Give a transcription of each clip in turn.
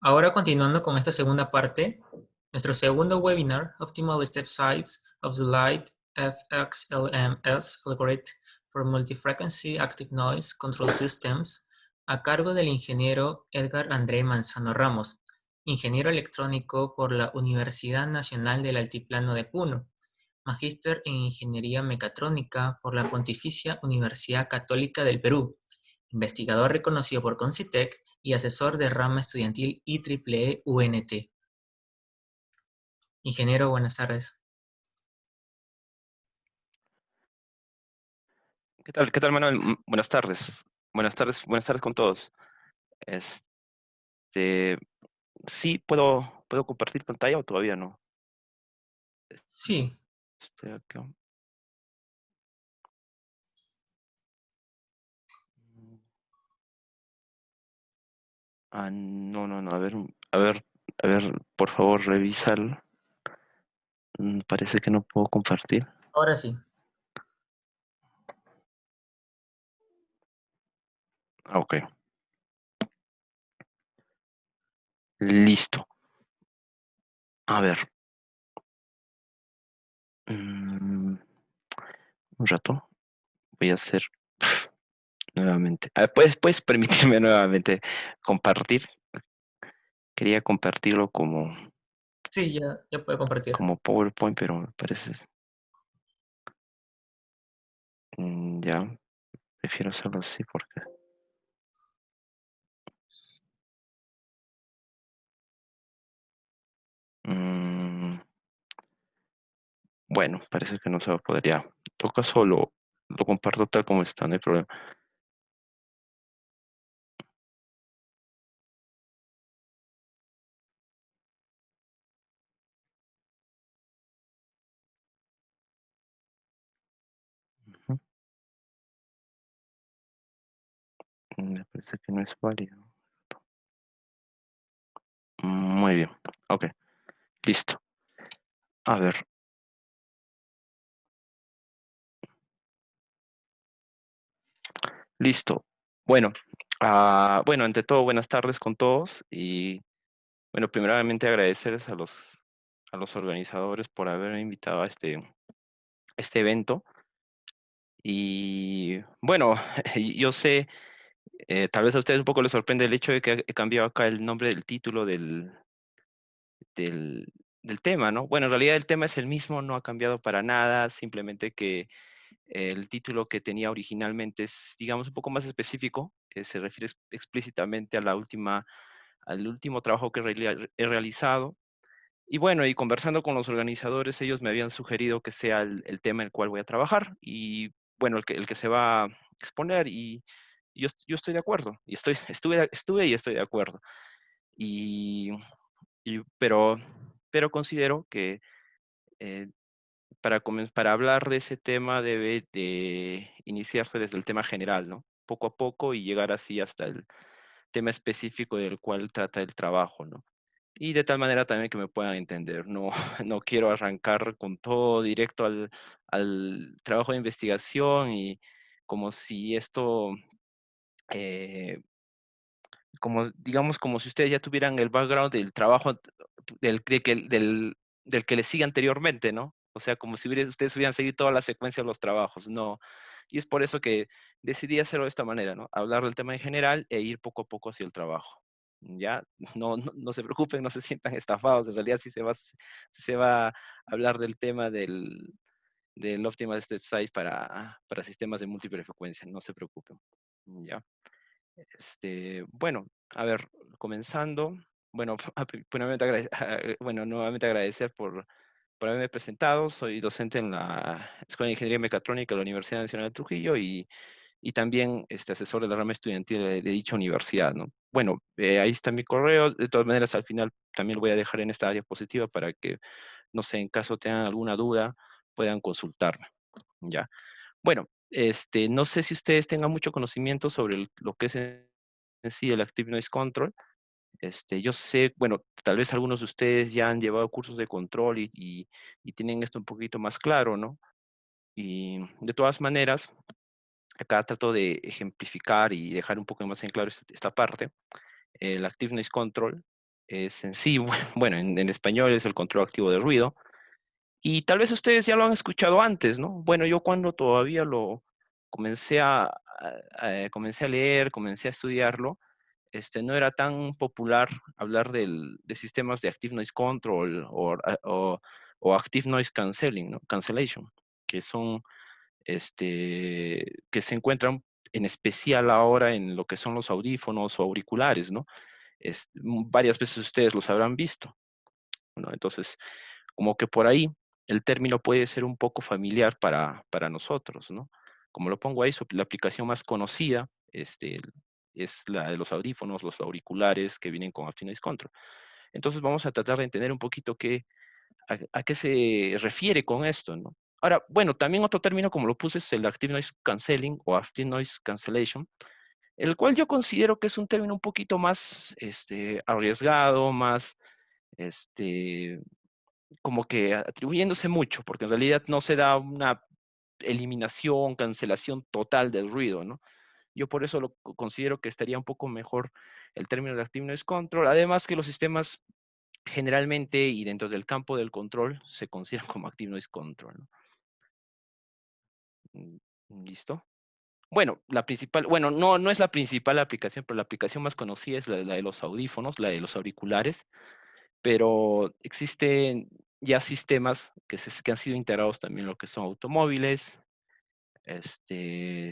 Ahora continuando con esta segunda parte, nuestro segundo webinar, Optimal Step Size of the Light FXLMS Algorithm for Multi-Frequency Active Noise Control Systems, a cargo del ingeniero Edgar André Manzano Ramos, ingeniero electrónico por la Universidad Nacional del Altiplano de Puno, magíster en Ingeniería Mecatrónica por la Pontificia Universidad Católica del Perú, investigador reconocido por Concitec y asesor de rama estudiantil IEEE UNT. Ingeniero, buenas tardes. ¿Qué tal, Manuel? Buenas tardes. Buenas tardes con todos. Este, sí, ¿puedo compartir pantalla o todavía no? Sí, Estoy acá. No. A ver, por favor, revísalo. Parece que no puedo compartir. ahora sí. Ok, listo. A ver. Un rato. Voy a hacer nuevamente. ¿Puedes permitirme nuevamente compartir? Quería compartirlo Sí, ya puede compartir. como PowerPoint, pero me parece. Ya, prefiero hacerlo así porque. Bueno, parece que no se va a poder ya. En todo caso, lo comparto tal como está, no hay problema. Ujú. Me parece que no es válido. Muy bien. Ok, listo. A ver. Listo. Bueno, bueno, ante todo, buenas tardes con todos. Y bueno, primeramente agradecerles a los organizadores por haberme invitado a este evento. Y bueno, yo sé, tal vez a ustedes un poco les sorprende el hecho de que he cambiado acá el nombre del título del, del tema, ¿no? Bueno, en realidad el tema es el mismo, no ha cambiado para nada, simplemente que el título que tenía originalmente es, digamos, un poco más específico, que se refiere explícitamente a al último trabajo que he realizado. Y bueno, y conversando con los organizadores, ellos me habían sugerido que sea el tema en el cual voy a trabajar y bueno, el que se va a exponer y yo estoy de acuerdo, y estuve y estoy de acuerdo. Y, pero considero que eh, para hablar de ese tema debe de iniciarse desde el tema general, ¿no? Poco a poco y llegar así hasta el tema específico del cual trata el trabajo, ¿no? Y de tal manera también que me puedan entender. No, no quiero arrancar con todo directo al trabajo de investigación y como si esto, eh, como digamos, como si ustedes ya tuvieran el background del trabajo del que les sigue anteriormente, ¿no? O sea, como si ustedes hubieran seguido toda la secuencia de los trabajos, no. Y es por eso que decidí hacerlo de esta manera, ¿no? Hablar del tema en general e ir poco a poco hacia el trabajo. Ya, no se preocupen, no se sientan estafados, en realidad sí se va a hablar del tema del Optimal Step Size para sistemas de múltiple frecuencia, no se preocupen. Ya. Bueno, a ver, comenzando. Bueno, primeramente bueno, nuevamente agradecer por haberme presentado. Soy docente en la Escuela de Ingeniería Mecatrónica de la Universidad Nacional de Trujillo y también asesor de la rama estudiantil de dicha universidad, ¿no? Bueno, ahí está mi correo. De todas maneras, al final también lo voy a dejar en esta diapositiva para que, no sé, en caso tengan alguna duda, puedan consultarme, ¿ya? Bueno, no sé si ustedes tengan mucho conocimiento sobre lo que es en sí el Active Noise Control. Yo sé, bueno, tal vez algunos de ustedes ya han llevado cursos de control y tienen esto un poquito más claro, ¿no? Y de todas maneras, acá trato de ejemplificar y dejar un poco más en claro esta parte. El Active Noise Control es en sí, bueno, en español es el control activo de ruido. Y tal vez ustedes ya lo han escuchado antes, ¿no? Bueno, yo cuando todavía lo comencé comencé a leer, comencé a estudiarlo, no era tan popular hablar de sistemas de Active Noise Control o Active Noise Cancelling, ¿no? Cancellation, que son, que se encuentran en especial ahora en lo que son los audífonos o auriculares, ¿no? Varias veces ustedes los habrán visto, ¿no? Entonces, como que por ahí el término puede ser un poco familiar para nosotros, ¿no? Como lo pongo ahí, la aplicación más conocida es la de los audífonos, los auriculares que vienen con Active Noise Control. Entonces vamos a tratar de entender un poquito a qué se refiere con esto, ¿no? Ahora, bueno, también otro término, como lo puse, es el Active Noise Cancelling o Active Noise Cancellation, el cual yo considero que es un término un poquito más arriesgado, más este, como que atribuyéndose mucho, porque en realidad no se da una eliminación, cancelación total del ruido, ¿no? Yo por eso lo considero que estaría un poco mejor el término de Active Noise Control, además que los sistemas generalmente y dentro del campo del control se consideran como Active Noise Control, ¿no? ¿Listo? Bueno, la principal, bueno, no es la principal aplicación, pero la aplicación más conocida es la de los audífonos, la de los auriculares, pero existen ya sistemas que han sido integrados también en lo que son automóviles.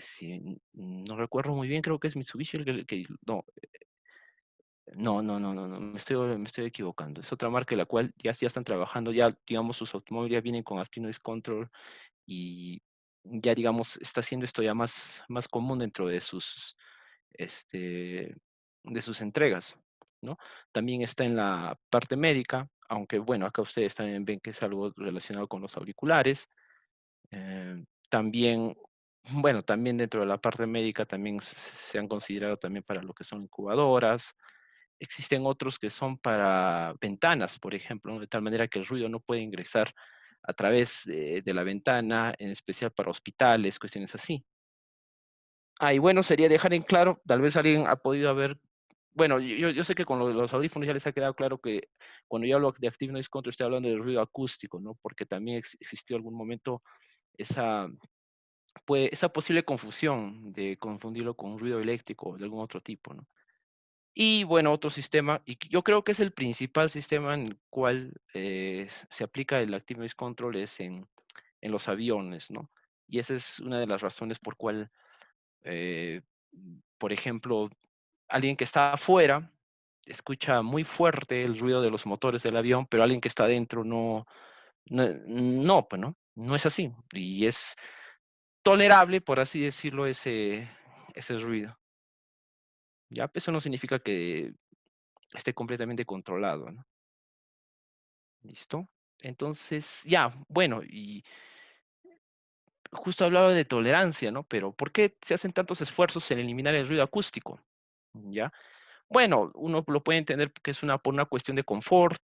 Si no recuerdo muy bien, creo que es Mitsubishi no, me estoy equivocando. Es otra marca la cual ya están trabajando, ya digamos sus automóviles ya vienen con Active Noise Control y ya digamos está haciendo esto ya más común dentro este, de sus entregas, ¿no? También está en la parte médica, aunque bueno, acá ustedes también ven que es algo relacionado con los auriculares. También, bueno, también dentro de la parte médica también se han considerado también para lo que son incubadoras. Existen otros que son para ventanas, por ejemplo, ¿no? De tal manera que el ruido no puede ingresar a través de la ventana, en especial para hospitales, cuestiones así. Y bueno, sería dejar en claro, tal vez alguien ha podido haber, bueno, yo sé que con los audífonos ya les ha quedado claro que cuando yo hablo de Active Noise Control estoy hablando del ruido acústico, ¿no? Porque también existió algún momento esa, esa posible confusión de confundirlo con ruido eléctrico o de algún otro tipo, ¿no? Y bueno, otro sistema, y yo creo que es el principal sistema en el cual se aplica el Active Noise Control es en los aviones, ¿no? Y esa es una de las razones por cual, eh, por ejemplo, alguien que está afuera escucha muy fuerte el ruido de los motores del avión, pero alguien que está adentro pues no, no es así. Y es tolerable, por así decirlo, ese ruido. ¿Ya? Eso no significa que esté completamente controlado, ¿no? ¿Listo? Entonces, ya, bueno, y justo hablaba de tolerancia, ¿no? Pero ¿por qué se hacen tantos esfuerzos en eliminar el ruido acústico? ¿Ya? Bueno, uno lo puede entender que es por una cuestión de confort,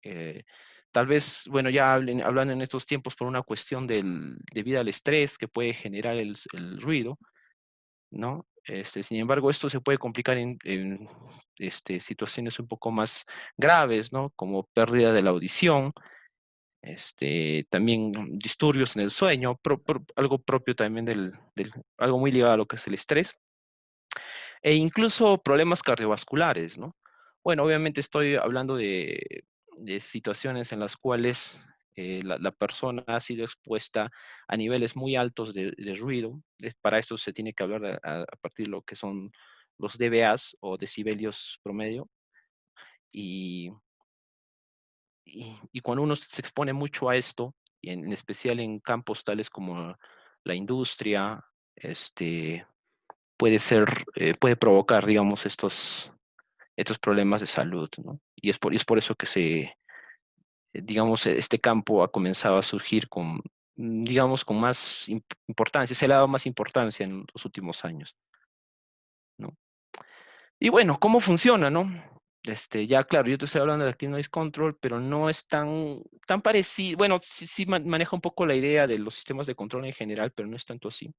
eh, tal vez, bueno, ya hablan en estos tiempos por una cuestión debido al estrés que puede generar el ruido, ¿no? Sin embargo, esto se puede complicar en situaciones un poco más graves, ¿no? Como pérdida de la audición, también disturbios en el sueño, algo propio también algo muy ligado a lo que es el estrés, e incluso problemas cardiovasculares, ¿no? Bueno, obviamente estoy hablando de situaciones en las cuales la persona ha sido expuesta a niveles muy altos de ruido. Para esto se tiene que hablar a partir de lo que son los dBAs o decibelios promedio. Y, y cuando uno se expone mucho a esto, y en especial en campos tales como la industria, puede ser, puede provocar, digamos, estos problemas de salud, ¿no? Y es por eso que digamos, este campo ha comenzado a surgir digamos, con más importancia, se le ha dado más importancia en los últimos años, ¿no? Y bueno, ¿cómo funciona, no? Ya claro, yo te estoy hablando de Active Noise Control, pero no es tan parecido, bueno, sí maneja un poco la idea de los sistemas de control en general, pero no es tanto así.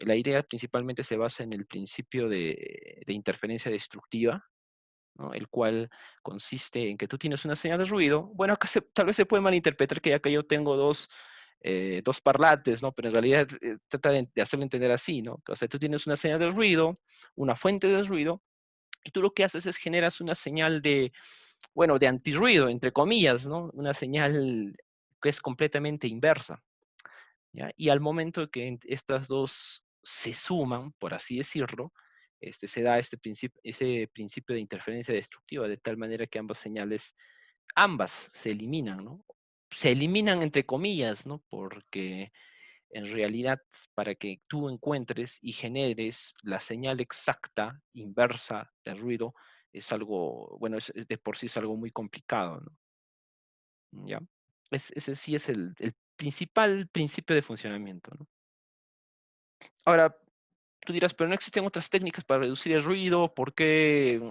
La idea principalmente se basa en el principio de interferencia destructiva, ¿no? El cual consiste en que tú tienes una señal de ruido. Bueno, acá tal vez se puede malinterpretar que ya que yo tengo dos parlantes, ¿no? Pero en realidad trata de hacerlo entender así, ¿no? O sea, tú tienes una señal de ruido, una fuente de ruido, y tú lo que haces es generas una señal de, bueno, de antirruido, entre comillas, ¿no? Una señal que es completamente inversa, ¿ya? Y al momento que estas dos se suman, por así decirlo, se da ese principio de interferencia destructiva, de tal manera que ambas señales, ambas se eliminan, ¿no? Se eliminan entre comillas, ¿no? Porque en realidad, para que tú encuentres y generes la señal exacta, inversa del ruido, es algo, bueno, de por sí es algo muy complicado, ¿no? ¿Ya? Ese sí es el principal principio de funcionamiento, ¿no? Ahora, tú dirás, pero no existen otras técnicas para reducir el ruido, ¿por qué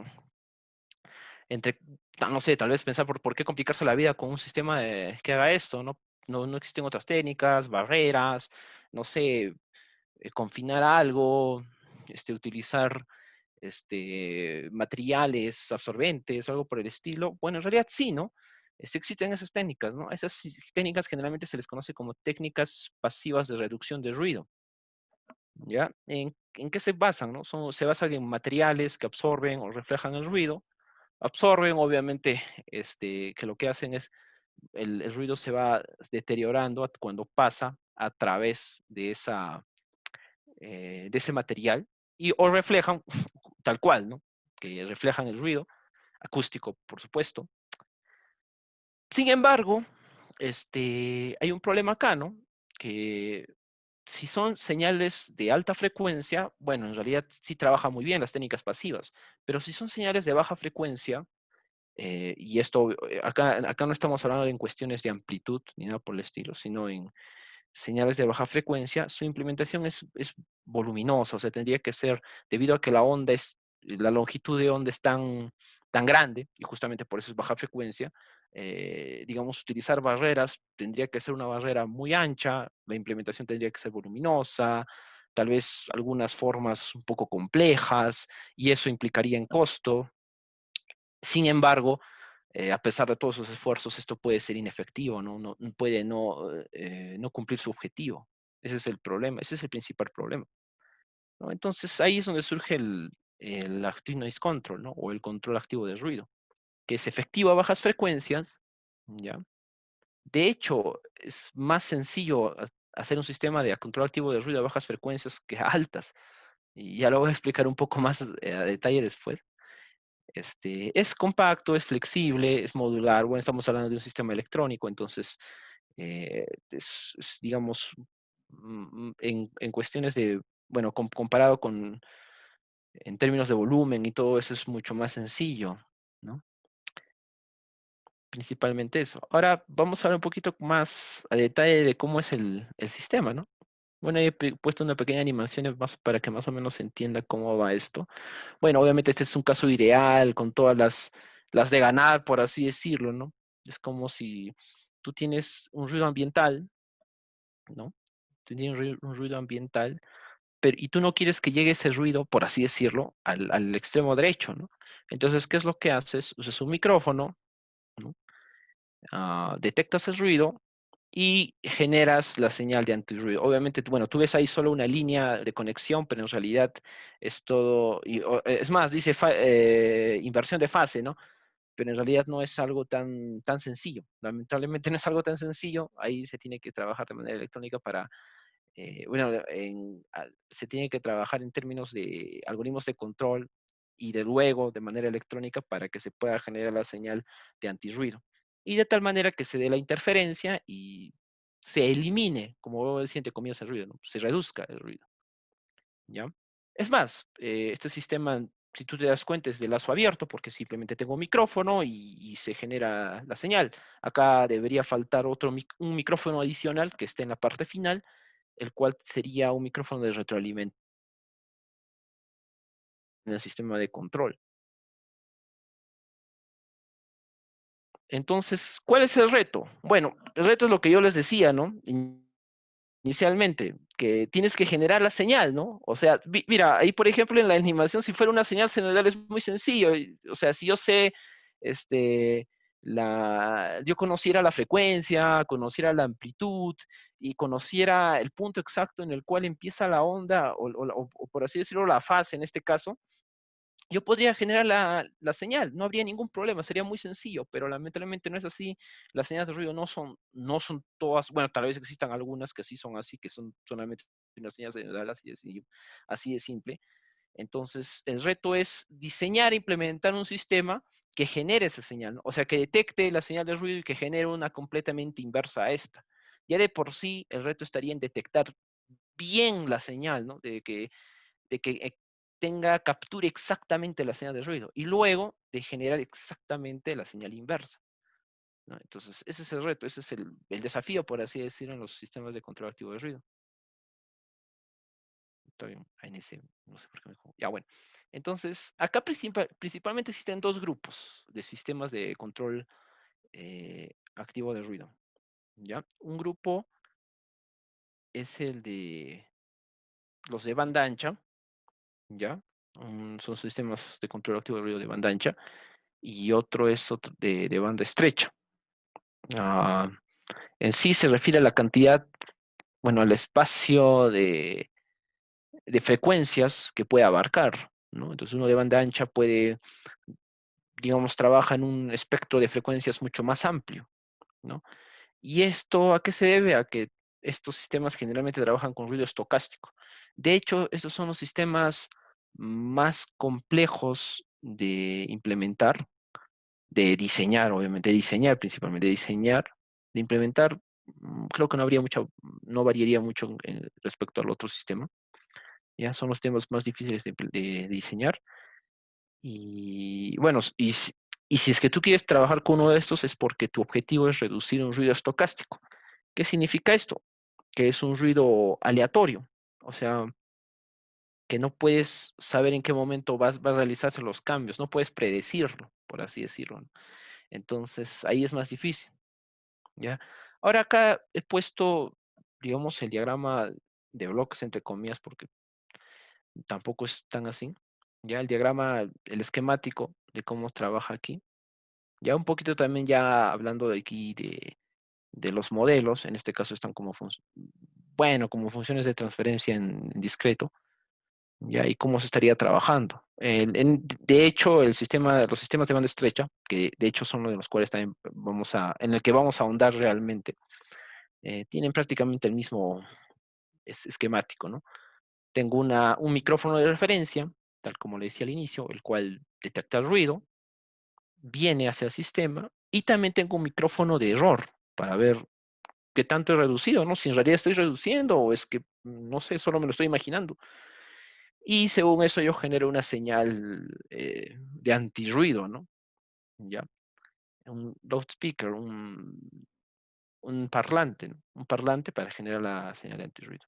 entre, no sé, tal vez pensar por qué complicarse la vida con un sistema que haga esto, ¿no? No existen otras técnicas, barreras, no sé, confinar algo, utilizar materiales absorbentes, algo por el estilo. Bueno, en realidad sí, ¿no? Existen esas técnicas, ¿no? Esas técnicas generalmente se les conoce como técnicas pasivas de reducción de ruido, ¿ya? ¿En qué se basan, no? Se basan en materiales que absorben o reflejan el ruido. Absorben, obviamente, que lo que hacen es el ruido se va deteriorando cuando pasa a través de ese material o reflejan tal cual, ¿no? Que reflejan el ruido acústico, por supuesto. Sin embargo, hay un problema acá, ¿no? Que si son señales de alta frecuencia, bueno, en realidad sí trabajan muy bien las técnicas pasivas, pero si son señales de baja frecuencia, y esto, acá no estamos hablando en cuestiones de amplitud ni nada por el estilo, sino en señales de baja frecuencia, su implementación es voluminosa, o sea, tendría que ser, debido a que la longitud de onda es tan grande, y justamente por eso es baja frecuencia, digamos, utilizar barreras tendría que ser una barrera muy ancha, la implementación tendría que ser voluminosa, tal vez algunas formas un poco complejas, y eso implicaría en costo. Sin embargo, a pesar de todos esos esfuerzos, esto puede ser inefectivo, ¿no? Puede no cumplir su objetivo. Ese es el problema, ese es el principal problema, ¿no? Entonces ahí es donde surge el Active Noise Control, ¿no? O el control activo de ruido, que es efectivo a bajas frecuencias, ¿ya? De hecho, es más sencillo hacer un sistema de control activo de ruido a bajas frecuencias que a altas. Y ya lo voy a explicar un poco más a detalle después. Es compacto, es flexible, es modular. Bueno, estamos hablando de un sistema electrónico, entonces, digamos, en cuestiones de, bueno, comparado en términos de volumen y todo eso es mucho más sencillo, ¿no? Principalmente eso. Ahora vamos a hablar un poquito más a detalle de cómo es el sistema, ¿no? Bueno, he puesto una pequeña animación más para que más o menos se entienda cómo va esto. Bueno, obviamente este es un caso ideal, con todas las de ganar, por así decirlo, ¿no? Es como si tú tienes un ruido ambiental, ¿no? Tú tienes un ruido ambiental, y tú no quieres que llegue ese ruido, por así decirlo, al extremo derecho, ¿no? Entonces, ¿qué es lo que haces? Usas un micrófono, ¿no? Detectas el ruido y generas la señal de antirruido. Obviamente, bueno, tú ves ahí solo una línea de conexión, pero en realidad es todo, es más, dice inversión de fase, ¿no? Pero en realidad no es algo tan sencillo. Lamentablemente no es algo tan sencillo. Ahí se tiene que trabajar de manera electrónica bueno, se tiene que trabajar en términos de algoritmos de control y de luego de manera electrónica para que se pueda generar la señal de antirruido. Y de tal manera que se dé la interferencia y se elimine, como siente comienza el ruido, ¿no? Se reduzca el ruido, ¿ya? Es más, este sistema, si tú te das cuenta, es de lazo abierto porque simplemente tengo un micrófono y se genera la señal. Acá debería faltar un micrófono adicional que esté en la parte final, el cual sería un micrófono de retroalimentación en el sistema de control. Entonces, ¿cuál es el reto? Bueno, el reto es lo que yo les decía, ¿no? inicialmente, que tienes que generar la señal, ¿no? O sea, mira, ahí por ejemplo en la animación, si fuera una señal senoidal es muy sencillo. O sea, si yo sé, este, yo conociera la frecuencia, conociera la amplitud y conociera el punto exacto en el cual empieza la onda, o por así decirlo, la fase en este caso, yo podría generar la señal, no habría ningún problema, sería muy sencillo, pero lamentablemente no es así. Las señales de ruido no son todas, bueno, tal vez existan algunas que sí son así, que son solamente unas señales de edad, así de simple. Entonces, el reto es diseñar e implementar un sistema que genere esa señal, ¿no? O sea, que detecte la señal de ruido y que genere una completamente inversa a esta. Ya de por sí, el reto estaría en detectar bien la señal, ¿no? De que capture exactamente la señal de ruido y luego de generar exactamente la señal inversa, ¿no? Entonces, ese es el reto, ese es el desafío, por así decirlo, en los sistemas de control activo de ruido. Todavía en ese, no sé por qué ya bueno. Entonces, acá principalmente existen dos grupos de sistemas de control activo de ruido, ¿ya? Un grupo es el de los de banda ancha, ¿ya? Son sistemas de control activo de ruido de banda ancha, y otro es otro de banda estrecha. Ah, en sí se refiere a la cantidad, bueno, al espacio de frecuencias que puede abarcar, ¿no? Entonces uno de banda ancha puede, digamos, trabaja en un espectro de frecuencias mucho más amplio, ¿no? ¿Y esto a qué se debe? A que estos sistemas generalmente trabajan con ruido estocástico. De hecho, estos son los sistemas más complejos de implementar, de diseñar, obviamente, de diseñar principalmente, de diseñar, de implementar, creo que no variaría mucho respecto al otro sistema. Ya son los temas más difíciles de diseñar. Y bueno, y si es que tú quieres trabajar con uno de estos es porque tu objetivo es reducir un ruido estocástico. ¿Qué significa esto? Que es un ruido aleatorio, o sea, que no puedes saber en qué momento va a realizarse los cambios, no puedes predecirlo, por así decirlo, ¿no? Entonces, ahí es más difícil, ¿ya? Ahora acá he puesto, digamos, el diagrama de bloques, entre comillas, porque tampoco es tan así, ¿ya? El diagrama, el esquemático de cómo trabaja aquí. Ya un poquito también ya hablando de aquí de los modelos, en este caso están bueno, como funciones de transferencia en discreto, ¿ya? Y cómo se estaría trabajando. De hecho, los sistemas de banda estrecha, que de hecho son los de los cuales también en el que vamos a ahondar realmente, tienen prácticamente el mismo esquemático, ¿no? Tengo un micrófono de referencia, tal como le decía al inicio, el cual detecta el ruido, viene hacia el sistema, y también tengo un micrófono de error para ver qué tanto he reducido, ¿no? Si en realidad estoy reduciendo o es que, no sé, solo me lo estoy imaginando. Y según eso yo genero una señal de antirruido, ¿no? ¿Ya? Un loudspeaker, un parlante, ¿no? Un parlante para generar la señal de antirruido.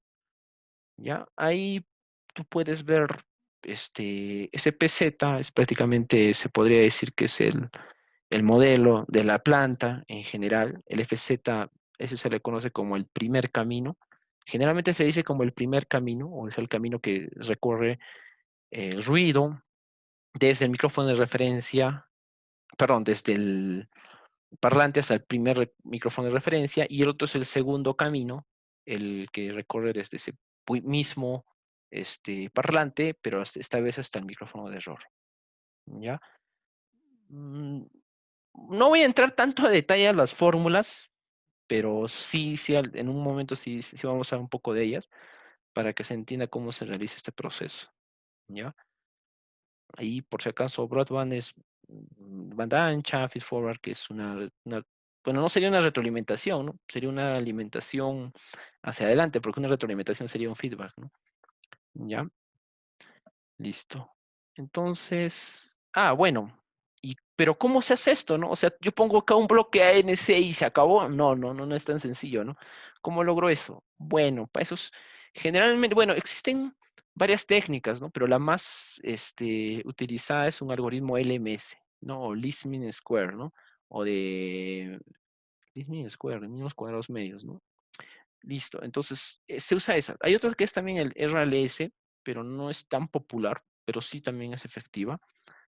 ¿Ya? Ahí tú puedes ver, ese PZ es prácticamente, se podría decir que es el modelo de la planta en general. El FZ, ese se le conoce como el primer camino. Generalmente se dice como el primer camino, o es el camino que recorre el ruido desde el micrófono de referencia, perdón, desde el parlante hasta el primer micrófono de referencia, y el otro es el segundo camino, el que recorre desde ese mismo parlante, pero esta vez hasta el micrófono de error. ¿Ya? Mm, No voy a entrar tanto a detalle a las fórmulas, pero sí, en un momento sí vamos a hablar un poco de ellas para que se entienda cómo se realiza este proceso. ¿Ya? Ahí, por si acaso, broadband es banda ancha, feedforward, que es bueno, no sería una retroalimentación, ¿no? Sería una alimentación hacia adelante, porque una retroalimentación sería un feedback, ¿no? ¿Ya? Listo. Entonces, bueno, pero ¿cómo se hace esto, no? O sea, yo pongo acá un bloque ANC y se acabó. No es tan sencillo, ¿no? ¿Cómo logro eso? Bueno, para eso generalmente, bueno, existen varias técnicas, ¿no? Pero la más utilizada es un algoritmo LMS, ¿no? O Least Mean Square, ¿no? O de Least Mean Square, de mínimos cuadrados medios, ¿no? Listo, entonces se usa esa. Hay otro que es también el RLS, pero no es tan popular, pero sí también es efectiva.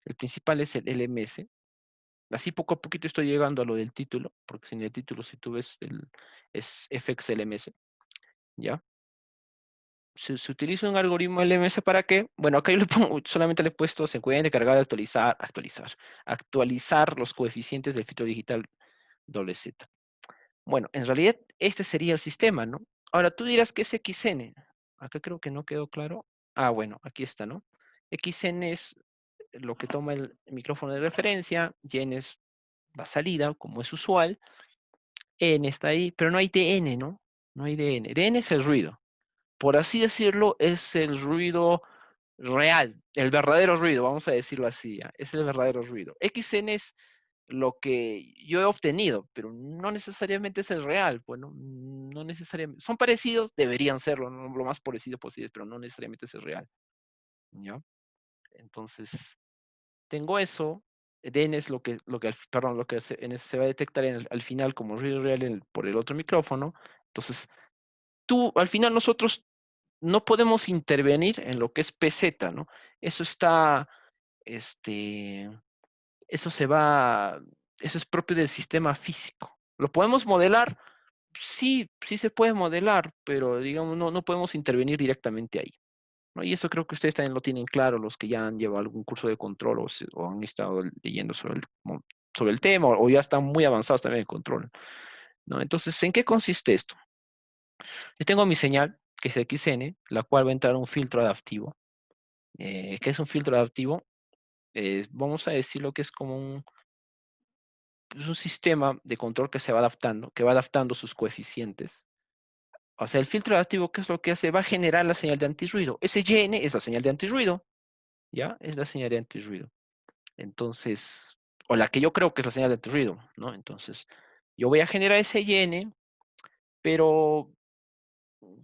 El principal es el LMS. Así poco a poquito estoy llegando a lo del título, porque sin el título, si tú ves, es FXLMS, ¿ya? Se utiliza un algoritmo LMS para qué. Bueno, acá yo le pongo, solamente le he puesto, se pueden cargar, actualizar los coeficientes del filtro digital doble Z. Bueno, en realidad este sería el sistema, ¿no? Ahora tú dirás que es XN. Acá creo que no quedó claro. Ah, bueno, aquí está, ¿no? XN es lo que toma el micrófono de referencia, y N es la salida, como es usual, N está ahí, pero no hay DN, ¿no? No hay DN. DN es el ruido. Por así decirlo, es el ruido real, el verdadero ruido, vamos a decirlo así, ¿ya? Es el verdadero ruido. XN es lo que yo he obtenido, pero no necesariamente es el real, bueno, no necesariamente, son parecidos, deberían serlo, ¿no? Lo más parecido posible, pero no necesariamente es el real, ¿ya? Entonces, tengo eso, DN es perdón, lo que se va a detectar al final como ruido real por el otro micrófono, entonces, al final nosotros no podemos intervenir en lo que es PZ, ¿no? Eso está, este, eso se va, eso es propio del sistema físico. ¿Lo podemos modelar? Sí, sí se puede modelar, pero digamos, no podemos intervenir directamente ahí, ¿no? Y eso creo que ustedes también lo tienen claro, los que ya han llevado algún curso de control o han estado leyendo sobre el tema o ya están muy avanzados también en control, ¿no? Entonces, ¿en qué consiste esto? Yo tengo mi señal, que es XN, la cual va a entrar un filtro adaptivo. ¿Qué es un filtro adaptivo? Vamos a decirlo que es como es un sistema de control que se va adaptando, que va adaptando sus coeficientes. O sea, el filtro adaptivo, ¿qué es lo que hace? Va a generar la señal de antirruido. Ese YN es la señal de antirruido, ¿ya? Es la señal de antirruido. Entonces, o la que yo creo que es la señal de antirruido, ¿no? Entonces, yo voy a generar ese YN, pero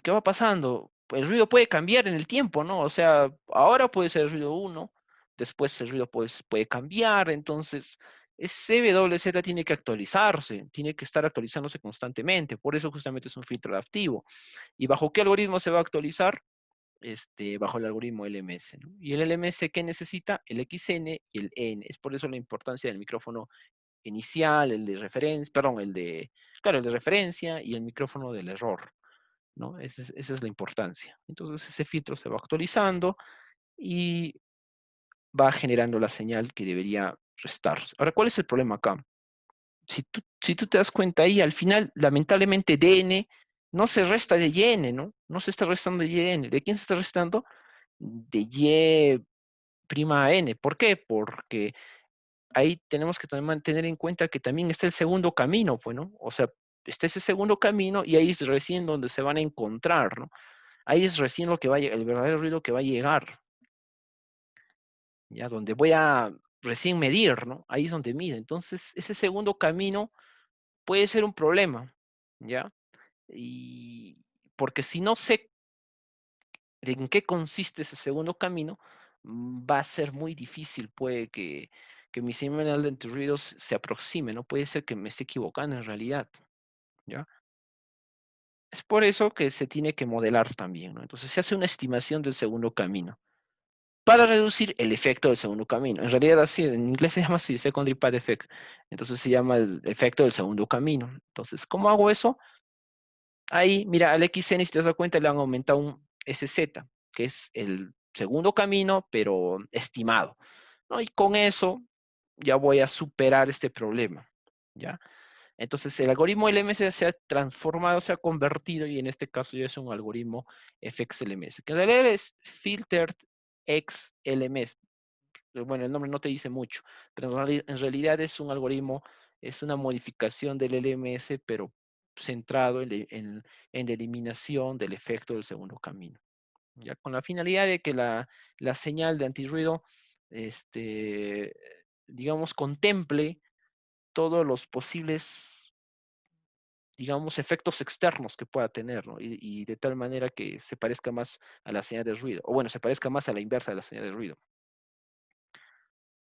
¿qué va pasando? Pues el ruido puede cambiar en el tiempo, ¿no? O sea, ahora puede ser el ruido uno, después el ruido puede cambiar, entonces ese WZ tiene que actualizarse, tiene que estar actualizándose constantemente, por eso justamente es un filtro adaptivo. ¿Y bajo qué algoritmo se va a actualizar? Bajo el algoritmo LMS, ¿no? Y el LMS, ¿qué necesita? El XN y el N. Es por eso la importancia del micrófono inicial, el de referencia, perdón, claro, el de referencia y el micrófono del error, ¿no? Esa es la importancia. Entonces ese filtro se va actualizando y va generando la señal que debería restarse. Ahora, ¿cuál es el problema acá? Si tú te das cuenta ahí, al final, lamentablemente, DN no se resta de YN, ¿no? No se está restando de YN. ¿De quién se está restando? De Y prima N. ¿Por qué? Porque ahí tenemos que también tener en cuenta que también está el segundo camino, pues, ¿no? O sea, está ese segundo camino y ahí es recién donde se van a encontrar, ¿no? Ahí es recién lo que el verdadero ruido que va a llegar, ya donde voy a recién medir, ¿no? Ahí es donde mide. Entonces, ese segundo camino puede ser un problema, ¿ya? Y porque si no sé en qué consiste ese segundo camino, va a ser muy difícil, puede que mi señal de antirruidos se aproxime, ¿no? Puede ser que me esté equivocando en realidad, ¿ya? Es por eso que se tiene que modelar también, ¿no? Entonces se hace una estimación del segundo camino para reducir el efecto del segundo camino. En realidad así, en inglés se llama así, secondary path effect. Entonces se llama el efecto del segundo camino. Entonces, ¿cómo hago eso? Ahí, mira, al XN, si te das cuenta, le han aumentado un SZ, que es el segundo camino, pero estimado, ¿no? Y con eso ya voy a superar este problema, ¿ya? Entonces, el algoritmo LMS se ha transformado, se ha convertido, y en este caso ya es un algoritmo FXLMS, que en realidad es Filtered XLMS. Bueno, el nombre no te dice mucho, pero en realidad es un algoritmo, es una modificación del LMS, pero centrado en la eliminación del efecto del segundo camino, ya con la finalidad de que la señal de antirruido, este, digamos, contemple todos los posibles, digamos, efectos externos que pueda tener, ¿no? Y de tal manera que se parezca más a la señal de ruido, o bueno, se parezca más a la inversa de la señal de ruido.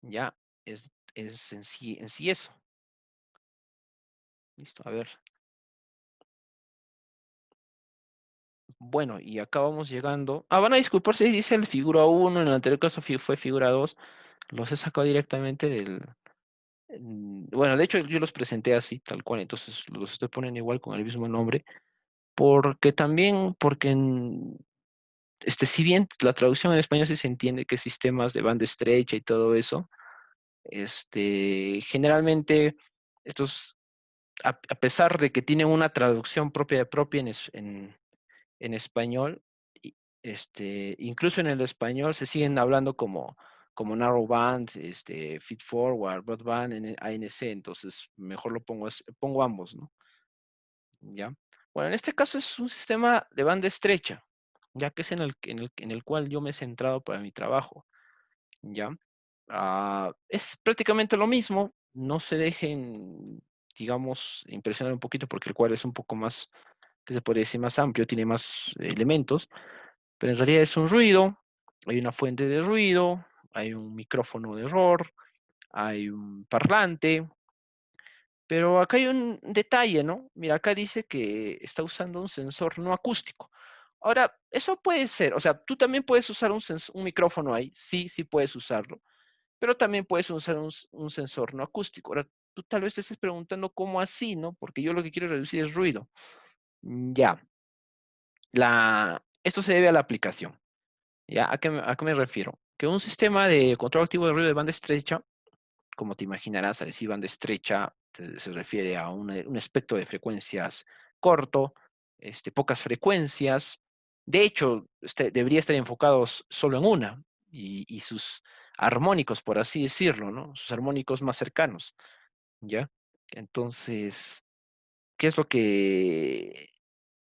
Ya, es, es en sí eso. Listo, a ver. Bueno, y acá vamos llegando. Ah, van a disculpar si dice el figura uno, en el anterior caso fue figura 2. Los he sacado directamente bueno, de hecho yo los presenté así, tal cual, entonces los estoy poniendo igual con el mismo nombre, porque también, si bien la traducción en español sí se entiende que sistemas de banda estrecha y todo eso, generalmente estos, a pesar de que tienen una traducción propia en español, y, incluso en el español se siguen hablando como narrowband, feed forward, broadband, ANC, entonces mejor pongo ambos, ¿no? ¿Ya? Bueno, en este caso es un sistema de banda estrecha, ya que es en el cual yo me he centrado para mi trabajo, ¿ya? Es prácticamente lo mismo, no se dejen, digamos, impresionar un poquito porque el cual es un poco más, que se podría decir, más amplio, tiene más elementos, pero en realidad es un ruido, hay una fuente de ruido, hay un micrófono de error, hay un parlante, pero acá hay un detalle, ¿no? Mira, acá dice que está usando un sensor no acústico. Ahora, eso puede ser, o sea, tú también puedes usar un micrófono ahí, sí, sí puedes usarlo, pero también puedes usar un sensor no acústico. Ahora, tú tal vez te estés preguntando cómo así, ¿no? Porque yo lo que quiero reducir es ruido. Ya, esto se debe a la aplicación. ¿Ya? ¿A qué me refiero? Que un sistema de control activo de ruido de banda estrecha, como te imaginarás, al decir banda estrecha, se refiere a un espectro de frecuencias corto, pocas frecuencias. De hecho, debería estar enfocado solo en una y sus armónicos, por así decirlo, ¿no? Sus armónicos más cercanos, ¿ya? Entonces, ¿qué es lo que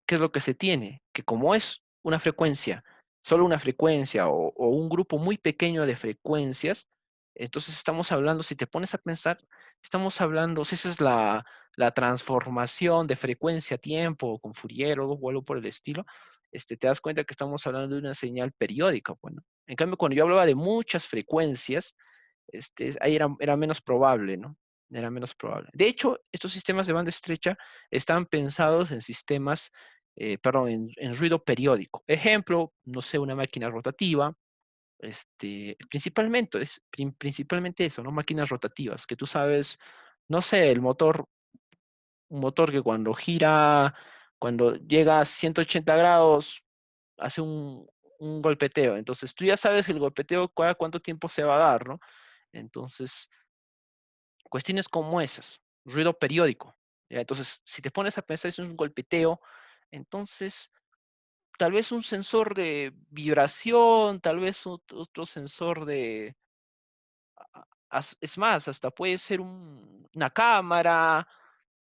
¿qué es lo que se tiene? Que como es una frecuencia, solo una frecuencia o un grupo muy pequeño de frecuencias, entonces estamos hablando, si te pones a pensar, estamos hablando, si esa es la transformación de frecuencia a tiempo con Fourier o algo por el estilo, te das cuenta que estamos hablando de una señal periódica. Bueno, en cambio, cuando yo hablaba de muchas frecuencias, ahí era menos probable, ¿no? Era menos probable. De hecho, estos sistemas de banda estrecha están pensados en sistemas, perdón, en ruido periódico. Ejemplo, no sé, una máquina rotativa, principalmente eso, ¿no? Máquinas rotativas, que tú sabes, no sé, un motor que cuando gira, cuando llega a 180 grados, hace un golpeteo. Entonces, tú ya sabes el golpeteo, cada cuánto tiempo se va a dar, ¿no? Entonces, cuestiones como esas, ruido periódico. ¿Ya? Entonces, si te pones a pensar, es un golpeteo, entonces tal vez un sensor de vibración, tal vez otro sensor es más, hasta puede ser una cámara,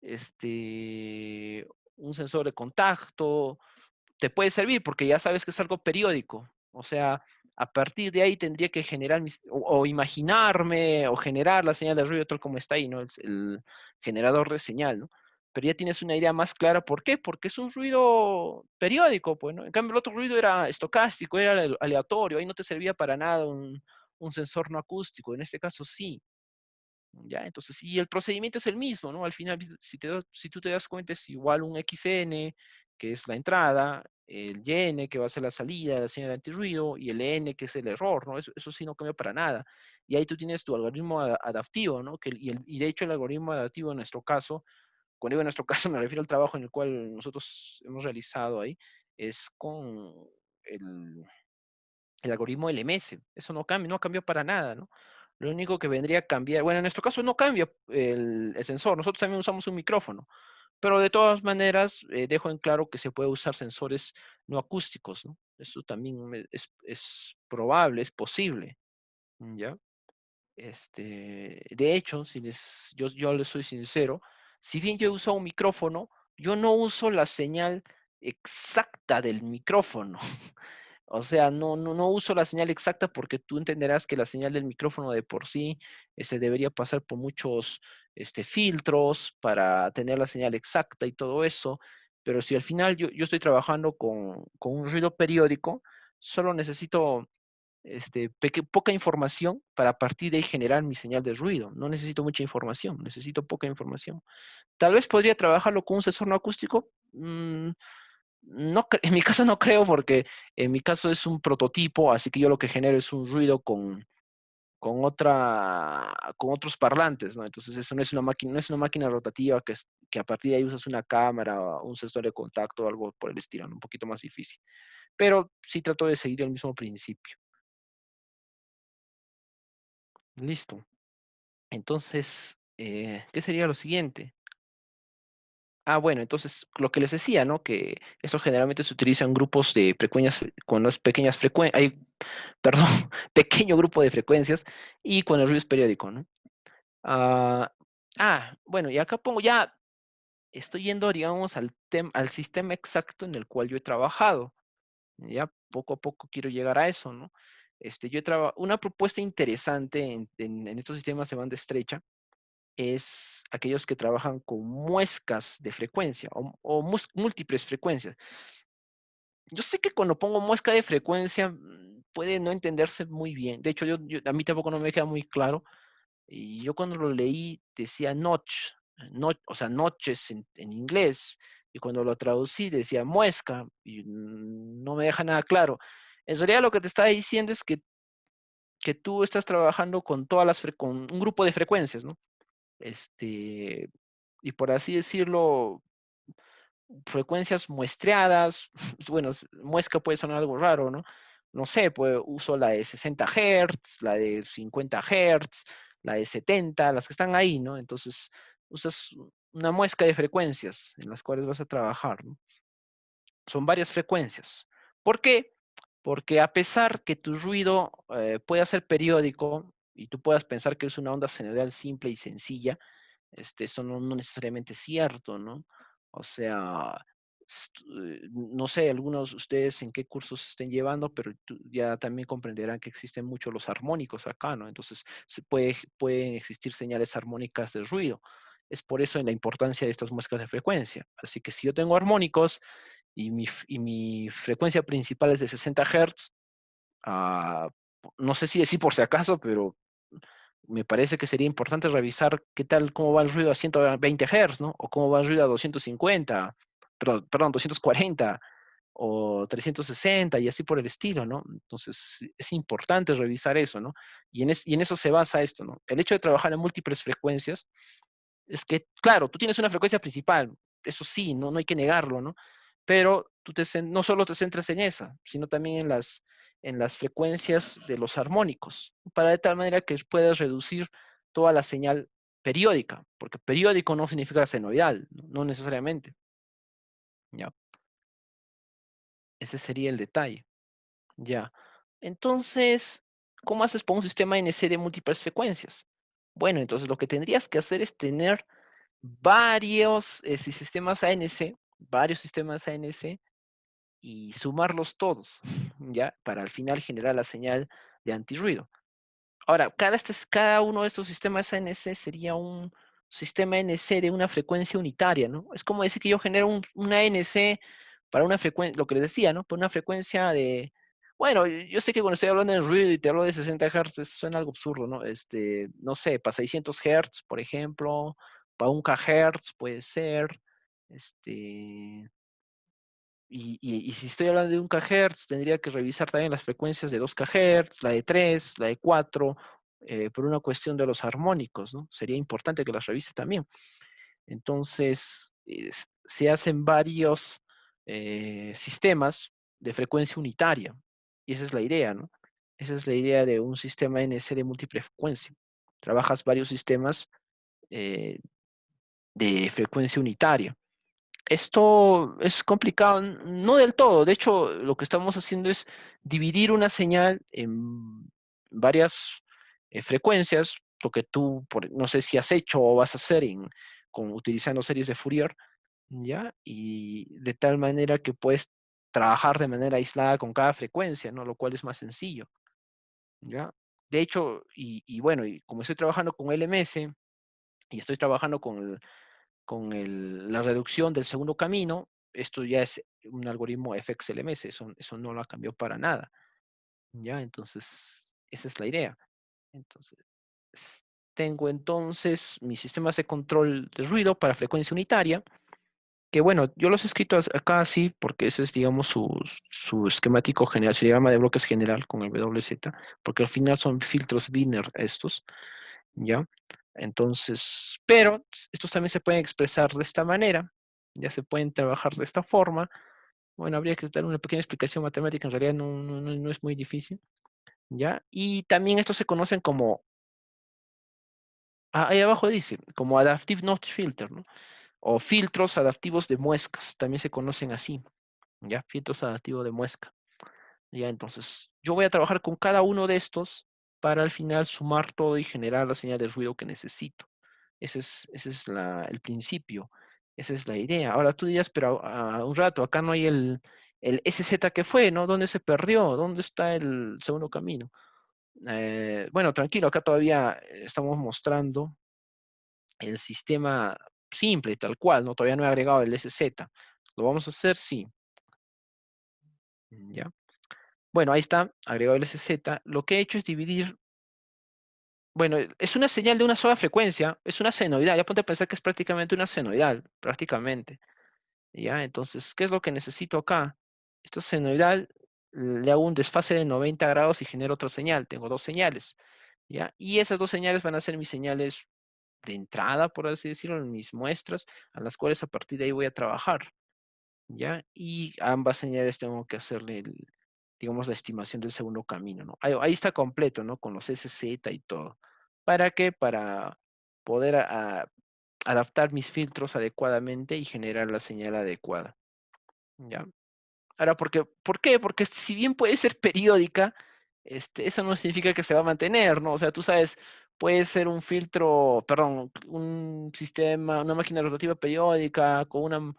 este, un sensor de contacto, te puede servir porque ya sabes que es algo periódico. O sea, a partir de ahí tendría que generar o imaginarme o generar la señal de ruido tal como está ahí, ¿no? El generador de señal, ¿no? Pero ya tienes una idea más clara. ¿Por qué? Porque es un ruido periódico, pues, ¿no? En cambio, el otro ruido era estocástico, era aleatorio, ahí no te servía para nada un sensor no acústico. En este caso sí. ¿Ya? Entonces, y el procedimiento es el mismo, ¿no? Al final, si tú te das cuenta, es igual un XN, que es la entrada, el YN, que va a ser la salida, la señal de antirruido, y el N, que es el error, ¿no? Eso sí no cambia para nada. Y ahí tú tienes tu algoritmo adaptivo, ¿no? Y de hecho el algoritmo adaptivo en nuestro caso, cuando digo en nuestro caso me refiero al trabajo en el cual nosotros hemos realizado ahí, es con el, el algoritmo LMS. Eso no cambia, no cambió para nada, ¿no? Lo único que vendría a cambiar, bueno, en nuestro caso no cambia el sensor, nosotros también usamos un micrófono, pero de todas maneras dejo en claro que se puede usar sensores no acústicos, ¿no? Eso también es probable, es posible, ¿ya? De hecho, yo les soy sincero, si bien yo he usado un micrófono, yo no uso la señal exacta del micrófono. O sea, no uso la señal exacta porque tú entenderás que la señal del micrófono de por sí debería pasar por muchos filtros para tener la señal exacta y todo eso. Pero si al final yo estoy trabajando con un ruido periódico, solo necesito poca información para a partir de ahí generar mi señal de ruido. No necesito mucha información, necesito poca información. Tal vez podría trabajarlo con un sensor no acústico. No, en mi caso no creo porque en mi caso es un prototipo, así que yo lo que genero es un ruido con otros parlantes, ¿no? Entonces eso no es una máquina, no es una máquina rotativa que a partir de ahí usas una cámara o un sensor de contacto o algo por el estilo, ¿no? Un poquito más difícil. Pero sí trato de seguir el mismo principio. Listo. Entonces, ¿qué sería lo siguiente? Ah, bueno, entonces lo que les decía, ¿no? Que eso generalmente se utiliza en grupos de frecuencias, cuando es pequeñas frecuencias, hay, perdón, pequeño grupo de frecuencias y cuando el ruido es periódico, ¿no? Ah, bueno, y acá pongo ya, estoy yendo, digamos, al sistema exacto en el cual yo he trabajado. Ya poco a poco quiero llegar a eso, ¿no? Yo he trabajado, una propuesta interesante en estos sistemas de banda estrecha es aquellos que trabajan con muescas de frecuencia o múltiples frecuencias. Yo sé que cuando pongo muesca de frecuencia puede no entenderse muy bien. De hecho, a mí tampoco no me queda muy claro. Y yo cuando lo leí decía notch, o sea, noches en inglés. Y cuando lo traducí decía muesca y no me deja nada claro. En realidad lo que te está diciendo es que tú estás trabajando con con un grupo de frecuencias, ¿no? Este, y por así decirlo, frecuencias muestreadas, bueno, muesca puede sonar algo raro, ¿no? No sé, pues uso la de 60 Hz, la de 50 Hz, la de 70, las que están ahí, ¿no? Entonces, usas una muesca de frecuencias en las cuales vas a trabajar, ¿no? Son varias frecuencias. ¿Por qué? Porque a pesar que tu ruido pueda ser periódico y tú puedas pensar que es una onda senoidal simple y sencilla, eso no necesariamente es cierto, ¿no? O sea, no sé, algunos de ustedes en qué cursos estén llevando, pero ya también comprenderán que existen muchos los armónicos acá, ¿no? Entonces, pueden existir señales armónicas de ruido. Es por eso en la importancia de estas muescas de frecuencia. Así que si yo tengo armónicos y mi frecuencia principal es de 60 Hz, ah, no sé si decir por si acaso, pero me parece que sería importante revisar qué tal, cómo va el ruido a 120 Hz, ¿no? O cómo va el ruido a 250, perdón, 240 o 360 y así por el estilo, ¿no? Entonces, es importante revisar eso, ¿no? Y en eso se basa esto, ¿no? El hecho de trabajar en múltiples frecuencias es que, claro, tú tienes una frecuencia principal, eso sí, no hay que negarlo, ¿no? Pero no solo te centras en esa, sino también en las frecuencias de los armónicos, para de tal manera que puedas reducir toda la señal periódica, porque periódico no significa senoidal, no necesariamente, ¿ya? Ese sería el detalle, ¿ya? Entonces, ¿cómo haces para un sistema NC de múltiples frecuencias? Bueno, entonces lo que tendrías que hacer es tener varios varios sistemas ANC y sumarlos todos, ¿ya? Para al final generar la señal de antirruido. Ahora, cada uno de estos sistemas ANC sería un sistema ANC de una frecuencia unitaria, ¿no? Es como decir que yo genero una ANC para una frecuencia, lo que les decía, ¿no? Para una frecuencia de... Bueno, yo sé que cuando estoy hablando de ruido y te hablo de 60 Hz, suena algo absurdo, ¿no? No sé, para 600 Hz, por ejemplo, para 1 kHz puede ser, este, y si estoy hablando de 1 kHz, tendría que revisar también las frecuencias de 2 kHz, la de 3, la de 4, por una cuestión de los armónicos, ¿no? Sería importante que las revise también. Entonces, se hacen varios sistemas de frecuencia unitaria. Y esa es la idea, ¿no? Esa es la idea de un sistema NC de múltiple frecuencia. Trabajas varios sistemas eh, de frecuencia unitaria. Esto es complicado, no del todo. De hecho, lo que estamos haciendo es dividir una señal en varias frecuencias, lo que tú, no sé si has hecho o vas a hacer utilizando series de Fourier, ¿ya? Y de tal manera que puedes trabajar de manera aislada con cada frecuencia, ¿no? Lo cual es más sencillo, ¿ya? De hecho, y bueno, y como estoy trabajando con LMS y estoy trabajando la reducción del segundo camino, esto ya es un algoritmo FXLMS, eso no lo ha cambiado para nada, ¿ya? Entonces, esa es la idea. Entonces, tengo entonces mis sistemas de control de ruido para frecuencia unitaria, que bueno, yo los he escrito acá así porque ese es, digamos, su esquemático general, su diagrama de bloques general con el WZ, porque al final son filtros Wiener estos, ¿ya? Entonces, pero estos también se pueden expresar de esta manera, ya se pueden trabajar de esta forma. Bueno, habría que dar una pequeña explicación matemática, en realidad no es muy difícil, ¿ya? Y también estos se conocen como, ahí abajo dice, como Adaptive Notch Filter, ¿no? O filtros adaptivos de muescas, también se conocen así, ¿ya? Filtros adaptivos de muesca, ¿ya? Entonces, yo voy a trabajar con cada uno de estos para al final sumar todo y generar la señal de ruido que necesito. Ese es el principio, esa es la idea. Ahora tú dirás, pero un rato, acá no hay el SZ que fue, ¿no? ¿Dónde se perdió? ¿Dónde está el segundo camino? Bueno, tranquilo, acá todavía estamos mostrando el sistema simple, tal cual, ¿no? Todavía no he agregado el SZ. ¿Lo vamos a hacer? Sí. ¿Ya? Bueno, ahí está, agregado el SZ. Lo que he hecho es dividir, bueno, es una señal de una sola frecuencia, es una senoidal. Ya ponte a pensar que es prácticamente una senoidal, prácticamente. ¿Ya? Entonces, ¿qué es lo que necesito acá? Esta senoidal le hago un desfase de 90 grados y genero otra señal. Tengo dos señales. ¿Ya? Y esas dos señales van a ser mis señales de entrada, por así decirlo, en mis muestras, a las cuales a partir de ahí voy a trabajar. ¿Ya? Y a ambas señales tengo que hacerle, digamos, la estimación del segundo camino, ¿no? Ahí está completo, ¿no? Con los SZ y todo. ¿Para qué? Para poder adaptar mis filtros adecuadamente y generar la señal adecuada, ¿ya? Ahora, ¿por qué? Porque si bien puede ser periódica, eso no significa que se va a mantener, ¿no? O sea, tú sabes, puede ser un filtro, perdón, un sistema, una máquina rotativa periódica con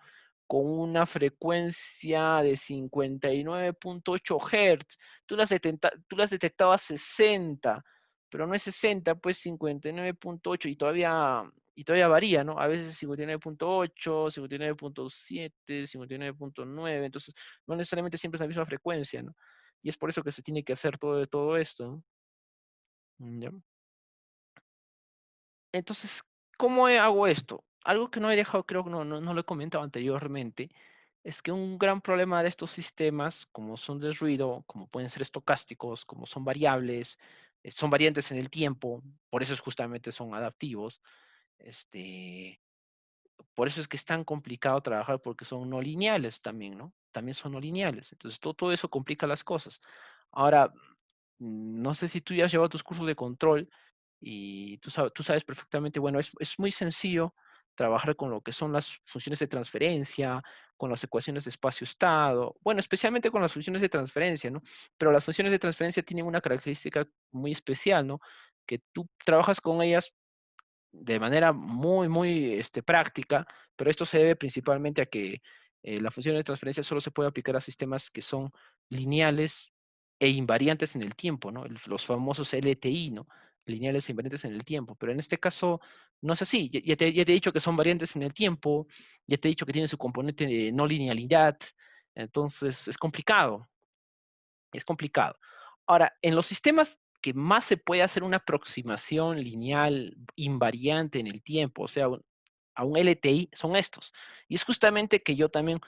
una frecuencia de 59.8 Hz. Tú las detectabas 60, pero no es 60, pues 59.8 y todavía varía, ¿no? A veces 59.8, 59.7, 59.9, entonces no necesariamente siempre es la misma frecuencia, ¿no? Y es por eso que se tiene que hacer todo esto, ¿no? ¿Ya? Entonces, ¿cómo hago esto? Algo que no he dejado, creo que no lo he comentado anteriormente, es que un gran problema de estos sistemas, como son de ruido, como pueden ser estocásticos, como son variables, son variantes en el tiempo, por eso es justamente son adaptivos, este, por eso es que es tan complicado trabajar porque son no lineales también, ¿no? También son no lineales. Entonces, todo eso complica las cosas. Ahora, no sé si tú ya has llevado tus cursos de control y tú sabes perfectamente, bueno, es muy sencillo trabajar con lo que son las funciones de transferencia, con las ecuaciones de espacio-estado, bueno, especialmente con las funciones de transferencia, ¿no? Pero las funciones de transferencia tienen una característica muy especial, ¿no? Que tú trabajas con ellas de manera muy práctica, pero esto se debe principalmente a que la función de transferencia solo se puede aplicar a sistemas que son lineales e invariantes en el tiempo, ¿no? Los famosos LTI, ¿no? Lineales e invariantes en el tiempo, pero en este caso no es así. Ya te he dicho que son variantes en el tiempo, ya te he dicho que tienen su componente de no linealidad, entonces es complicado, es complicado. Ahora, en los sistemas que más se puede hacer una aproximación lineal invariante en el tiempo, o sea, a un LTI, son estos. Y es justamente que yo también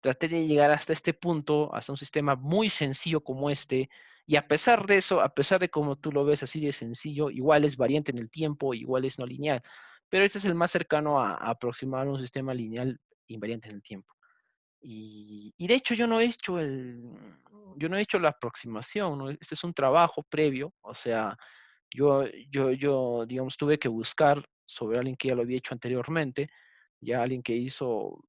traté de llegar hasta este punto, hasta un sistema muy sencillo como este, y a pesar de eso, a pesar de como tú lo ves así de sencillo, igual es variante en el tiempo, igual es no lineal. Pero este es el más cercano a aproximar un sistema lineal invariante en el tiempo. Y de hecho yo no he hecho la aproximación, ¿no? Este es un trabajo previo, o sea, digamos, tuve que buscar sobre alguien que ya lo había hecho anteriormente, ya alguien que hizo,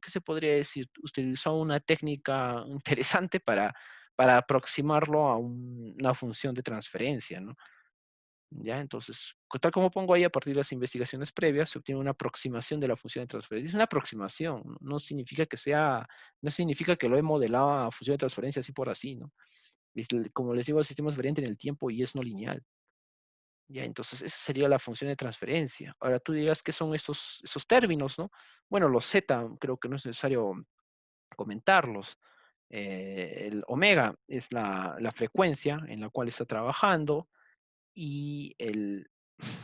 ¿qué se podría decir? Utilizó una técnica interesante para aproximarlo a una función de transferencia, ¿no? ¿Ya? Entonces, tal como pongo ahí, a partir de las investigaciones previas, se obtiene una aproximación de la función de transferencia. Es una aproximación, no significa no significa que lo he modelado a función de transferencia así por así, ¿no? Como les digo, el sistema es variante en el tiempo y es no lineal. Ya, entonces esa sería la función de transferencia. Ahora tú digas qué son esos términos, ¿no? Bueno, los Z creo que no es necesario comentarlos. El omega es la frecuencia en la cual está trabajando y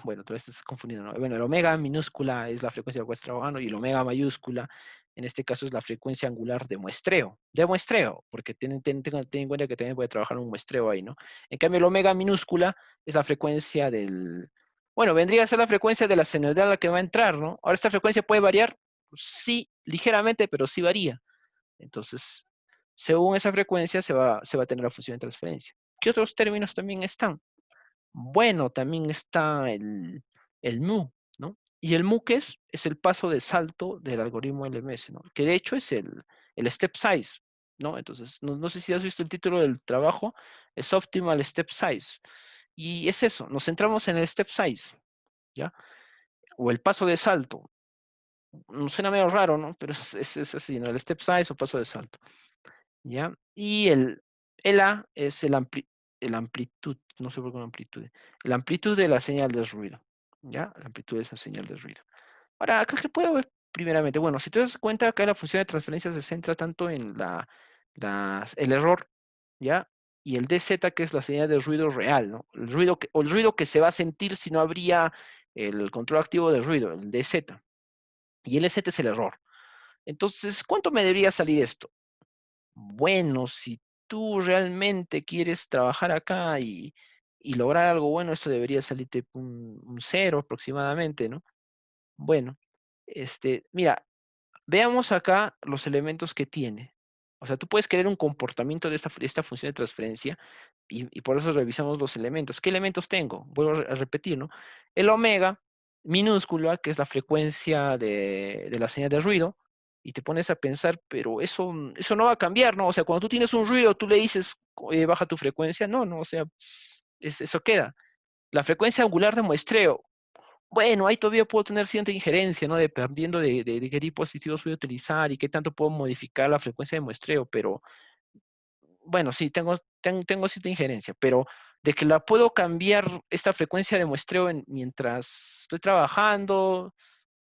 bueno, todo esto es confundido, ¿no? Bueno, el omega minúscula es la frecuencia en la cual está trabajando y el omega mayúscula En este caso es la frecuencia angular de muestreo, porque ten en cuenta que también voy a trabajar un muestreo ahí, ¿no? En cambio, el omega minúscula es la frecuencia del, bueno, vendría a ser la frecuencia de la señal a la que va a entrar, ¿no? Ahora, ¿esta frecuencia puede variar? Sí, ligeramente, pero sí varía. Entonces, según esa frecuencia se va a tener la función de transferencia. ¿Qué otros términos también están? Bueno, también está el mu, ¿no? Y el mu, ¿qué es? Es el paso de salto del algoritmo LMS, ¿no? Que de hecho es el step size, ¿no? Entonces, no sé si has visto el título del trabajo, es Optimal Step Size. Y es eso, nos centramos en el step size, ¿ya? O el paso de salto. Suena medio raro, ¿no? Pero es así, ¿no? El step size o paso de salto. ¿Ya? Y el A es el amplitud, no sé por qué amplitud, la amplitud de la señal de ruido, ¿ya? La amplitud de esa señal de ruido. Ahora, acá que puedo ver primeramente, bueno, si te das cuenta, acá la función de transferencia se centra tanto en el error, ¿ya? Y el DZ, que es la señal de ruido real, ¿no? El ruido que se va a sentir si no habría el control activo del ruido, el DZ. Y el LZ es el error. Entonces, ¿cuánto me debería salir esto? Bueno, si tú realmente quieres trabajar acá y lograr algo bueno, esto debería salirte un 0 aproximadamente, ¿no? Bueno, mira, veamos acá los elementos que tiene. O sea, tú puedes crear un comportamiento de esta función de transferencia y por eso revisamos los elementos. ¿Qué elementos tengo? Vuelvo a repetir, ¿no? El omega minúscula, que es la frecuencia de la señal de ruido, y te pones a pensar, pero eso no va a cambiar, ¿no? O sea, cuando tú tienes un ruido, tú le dices, baja tu frecuencia, no, o sea, eso queda. La frecuencia angular de muestreo, bueno, ahí todavía puedo tener cierta injerencia, ¿no? Dependiendo de qué dispositivos voy a utilizar y qué tanto puedo modificar la frecuencia de muestreo, pero bueno, sí, tengo cierta injerencia, pero de que la puedo cambiar esta frecuencia de muestreo mientras estoy trabajando,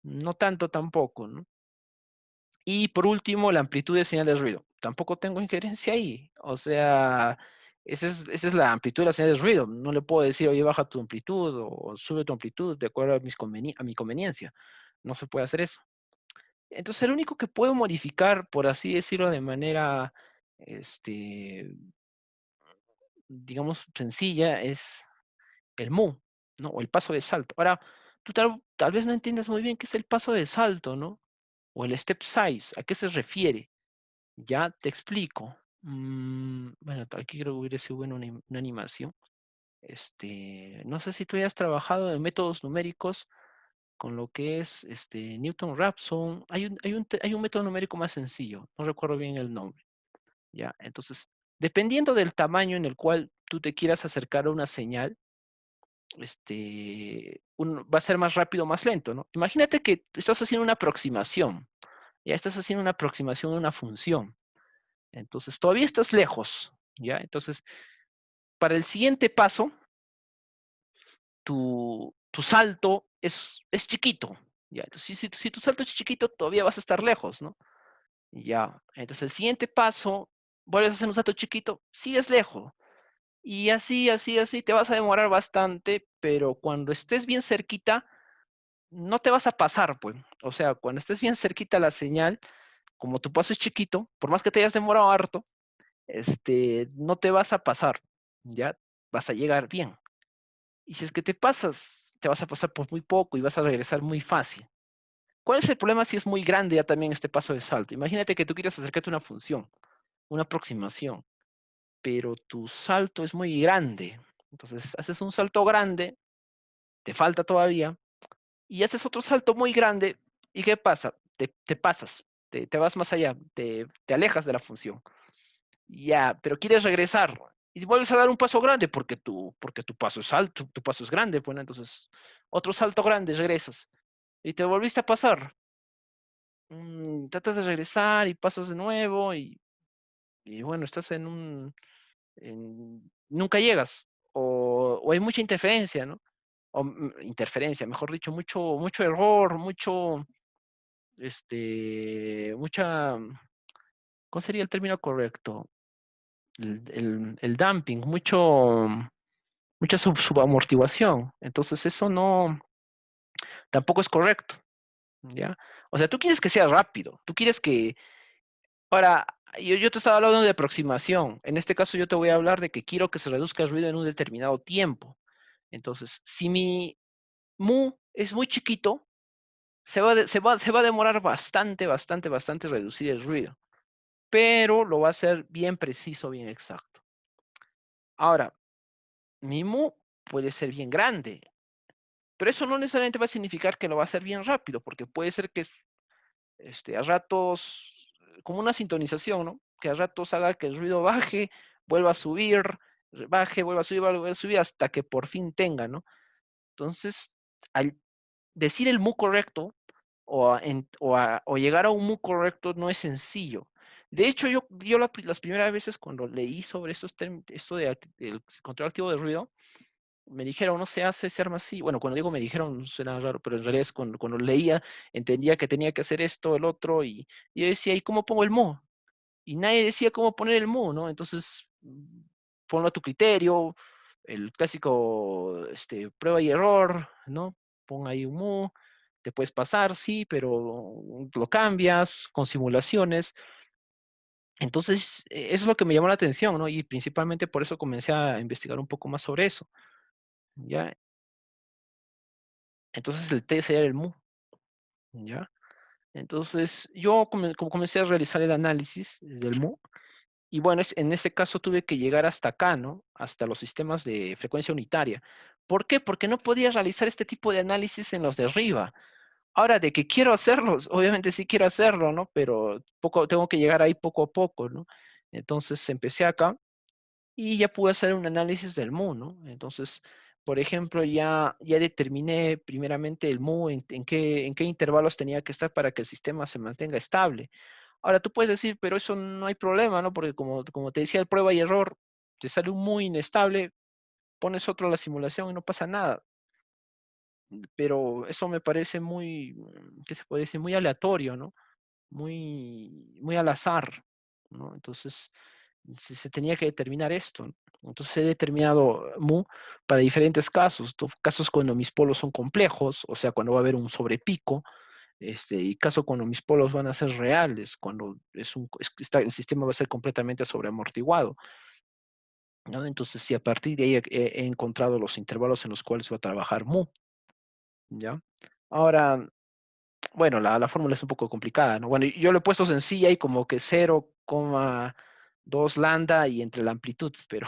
no tanto tampoco, ¿no? Y por último, la amplitud de señal de ruido. Tampoco tengo injerencia ahí. O sea, esa es la amplitud de la señal de ruido. No le puedo decir, oye, baja tu amplitud o sube tu amplitud de acuerdo a mi conveniencia. No se puede hacer eso. Entonces, el único que puedo modificar, por así decirlo, de manera, este, digamos, sencilla, es el mu, ¿no? O el paso de salto. Ahora, tú tal vez no entiendas muy bien qué es el paso de salto, ¿no? O el step size, ¿a qué se refiere? Ya te explico. Bueno, aquí creo que hubiera sido bueno una animación. No sé si tú hayas trabajado en métodos numéricos con lo que es Newton-Raphson. Hay un método numérico más sencillo, no recuerdo bien el nombre. ¿Ya? Entonces, dependiendo del tamaño en el cual tú te quieras acercar a una señal, va a ser más rápido o más lento, ¿no? Imagínate que estás haciendo una aproximación. Ya estás haciendo una aproximación a una función. Entonces, todavía estás lejos, ¿ya? Entonces, para el siguiente paso, tu salto es chiquito, ¿ya? Entonces, si tu salto es chiquito, todavía vas a estar lejos, ¿no? Ya. Entonces, el siguiente paso, vuelves a hacer un salto chiquito, sigues lejos. Y así, te vas a demorar bastante, pero cuando estés bien cerquita, no te vas a pasar, pues. O sea, cuando estés bien cerquita a la señal, como tu paso es chiquito, por más que te hayas demorado harto, no te vas a pasar, ¿ya? Vas a llegar bien. Y si es que te pasas, te vas a pasar por muy poco y vas a regresar muy fácil. ¿Cuál es el problema si es muy grande ya también este paso de salto? Imagínate que tú quieres acercarte a una función, una aproximación, pero tu salto es muy grande. Entonces, haces un salto grande, te falta todavía, y haces otro salto muy grande, ¿y qué pasa? Te pasas, te vas más allá, te alejas de la función. Ya, pero quieres regresar y vuelves a dar un paso grande porque tu paso es alto, tu paso es grande, bueno, entonces otro salto grande, regresas y te volviste a pasar. Tratas de regresar y pasas de nuevo y bueno, estás nunca llegas o hay mucha interferencia, ¿no? O interferencia, mejor dicho, mucho error, mucha, ¿cuál sería el término correcto? El dumping, mucha subamortiguación. Entonces eso tampoco es correcto. ¿ya? O sea, tú quieres que sea rápido, tú quieres que... Ahora, yo te estaba hablando de aproximación. En este caso yo te voy a hablar de que quiero que se reduzca el ruido en un determinado tiempo. Entonces, si mi mu es muy chiquito, se va a demorar bastante reducir el ruido, pero lo va a hacer bien preciso, bien exacto. Ahora, mi mu puede ser bien grande, pero eso no necesariamente va a significar que lo va a hacer bien rápido, porque puede ser que a ratos, como una sintonización, ¿no? Que a ratos haga que el ruido baje, vuelva a subir, baje, vuelva a subir, hasta que por fin tenga, ¿no? Entonces, al decir el mu correcto o llegar a un mu correcto no es sencillo. De hecho, yo las primeras veces cuando leí sobre esto del control activo de ruido, me dijeron, no se arma así. Bueno, cuando digo me dijeron, suena raro, pero en realidad es cuando leía, entendía que tenía que hacer esto, el otro, y yo decía, ¿y cómo pongo el mu? Y nadie decía cómo poner el mu, ¿no? Entonces, ponlo a tu criterio, el clásico prueba y error, ¿no? Pon ahí un mu, te puedes pasar, sí, pero lo cambias con simulaciones. Entonces, eso es lo que me llamó la atención, ¿no? Y principalmente por eso comencé a investigar un poco más sobre eso, ¿ya? Entonces el T sería el mu, ¿ya? Entonces, yo como comencé a realizar el análisis del mu, y bueno, en este caso tuve que llegar hasta acá, ¿no? Hasta los sistemas de frecuencia unitaria. ¿Por qué? Porque no podía realizar este tipo de análisis en los de arriba. Ahora, de que quiero hacerlos, obviamente sí quiero hacerlo, ¿no? Pero tengo que llegar ahí poco a poco, ¿no? Entonces empecé acá y ya pude hacer un análisis del mu, ¿no? Entonces, por ejemplo, ya determiné primeramente el mu, en qué intervalos tenía que estar para que el sistema se mantenga estable. Ahora tú puedes decir, pero eso no hay problema, ¿no? Porque como te decía, el prueba y error, te sale un muy inestable, pones otro a la simulación y no pasa nada. Pero eso me parece muy, ¿qué se puede decir? Muy aleatorio, ¿no? Muy al azar, ¿no? Entonces, se tenía que determinar esto, ¿no? Entonces he determinado mu para diferentes casos, casos cuando mis polos son complejos, o sea, cuando va a haber un sobrepico, y caso cuando mis polos van a ser reales, cuando el sistema va a ser completamente sobreamortiguado, ¿no? Entonces, si a partir de ahí he encontrado los intervalos en los cuales va a trabajar mu, ¿ya? Ahora, bueno, la fórmula es un poco complicada, ¿no? Bueno, yo lo he puesto sencilla y como que 0,2 lambda y entre la amplitud, pero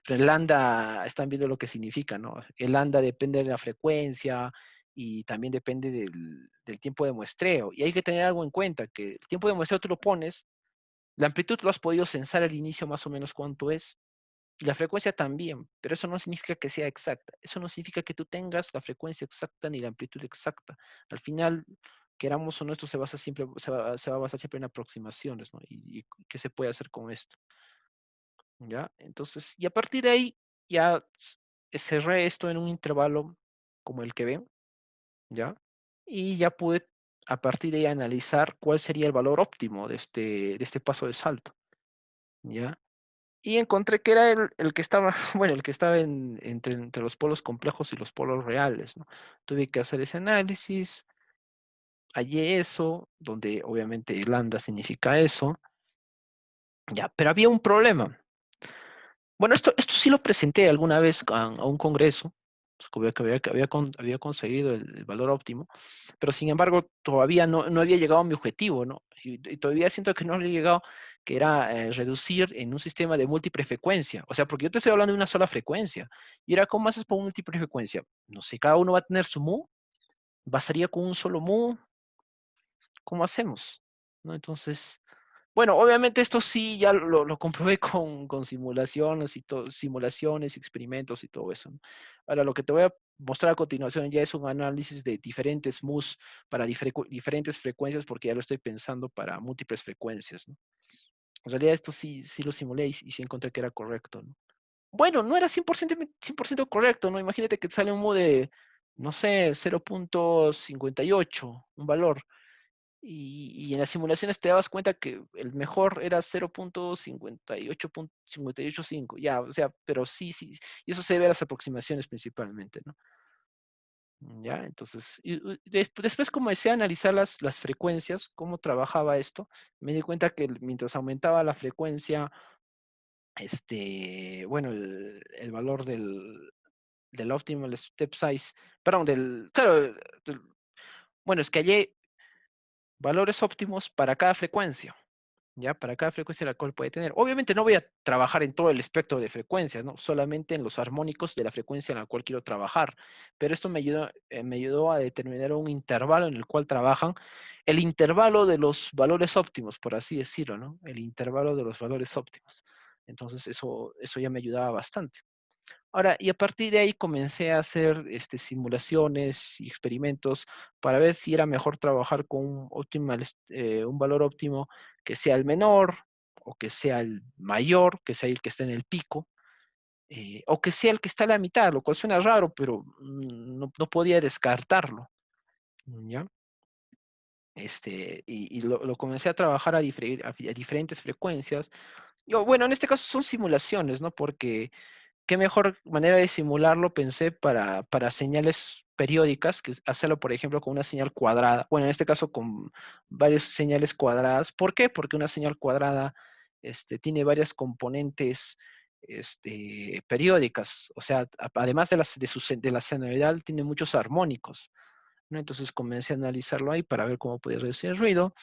el lambda están viendo lo que significa, ¿no? El lambda depende de la frecuencia y también depende del tiempo de muestreo. Y hay que tener algo en cuenta, que el tiempo de muestreo tú lo pones, la amplitud lo has podido censar al inicio más o menos cuánto es, y la frecuencia también, pero eso no significa que sea exacta. Eso no significa que tú tengas la frecuencia exacta ni la amplitud exacta. Al final, queramos o no, esto se va a basar siempre en aproximaciones, ¿no? Y qué se puede hacer con esto, ¿ya? Entonces, y a partir de ahí, ya cerré esto en un intervalo como el que ven, ¿ya? Y ya pude, a partir de ahí, analizar cuál sería el valor óptimo de este paso de salto, ¿ya? Y encontré que era el que estaba, bueno, el que estaba entre los polos complejos y los polos reales, ¿no? Tuve que hacer ese análisis, hallé eso, donde obviamente lambda significa eso, ya, pero había un problema. Bueno, esto sí lo presenté alguna vez a un congreso, que había conseguido el valor óptimo, pero sin embargo todavía no había llegado a mi objetivo, ¿no? Y todavía siento que no había llegado, que era reducir en un sistema de múltiple frecuencia. O sea, porque yo te estoy hablando de una sola frecuencia. Y era, ¿cómo haces por múltiple frecuencia? No sé, cada uno va a tener su mu, bastaría con un solo mu, ¿cómo hacemos? ¿No? Entonces, bueno, obviamente esto sí ya lo comprobé con simulaciones simulaciones, experimentos y todo eso, ¿no? Ahora, lo que te voy a mostrar a continuación ya es un análisis de diferentes MUs para diferentes frecuencias, porque ya lo estoy pensando para múltiples frecuencias, ¿no? En realidad esto sí lo simulé y sí encontré que era correcto, ¿no? Bueno, no era 100% correcto, ¿no? Imagínate que te sale un MU de, no sé, 0,58, un valor. Y en las simulaciones te dabas cuenta que el mejor era 0,58,585, ya, o sea, pero sí, y eso se debe a las aproximaciones principalmente, ¿no? ¿Ya? Entonces, después comencé a analizar las frecuencias, cómo trabajaba esto. Me di cuenta que mientras aumentaba la frecuencia, bueno, el valor del optimal step size, perdón, claro, bueno, es que hay valores óptimos para cada frecuencia. ¿Ya? Para cada frecuencia la cual puede tener. Obviamente no voy a trabajar en todo el espectro de frecuencias, ¿no? Solamente en los armónicos de la frecuencia en la cual quiero trabajar. Pero esto me ayudó a determinar un intervalo en el cual trabajan, el intervalo de los valores óptimos, por así decirlo, ¿no? El intervalo de los valores óptimos. Entonces eso ya me ayudaba bastante. Ahora, y a partir de ahí comencé a hacer simulaciones y experimentos para ver si era mejor trabajar con un valor óptimo que sea el menor o que sea el mayor, que sea el que esté en el pico, o que sea el que está a la mitad, lo cual suena raro, pero no podía descartarlo, ¿ya? Y lo comencé a trabajar a diferentes frecuencias. Bueno, en este caso son simulaciones, ¿no? Porque qué mejor manera de simularlo pensé para señales periódicas, que hacerlo, por ejemplo, con una señal cuadrada. Bueno, en este caso con varias señales cuadradas. ¿Por qué? Porque una señal cuadrada tiene varias componentes periódicas. O sea, además de la senoidal, tiene muchos armónicos, ¿no? Entonces comencé a analizarlo ahí para ver cómo podía reducir el ruido.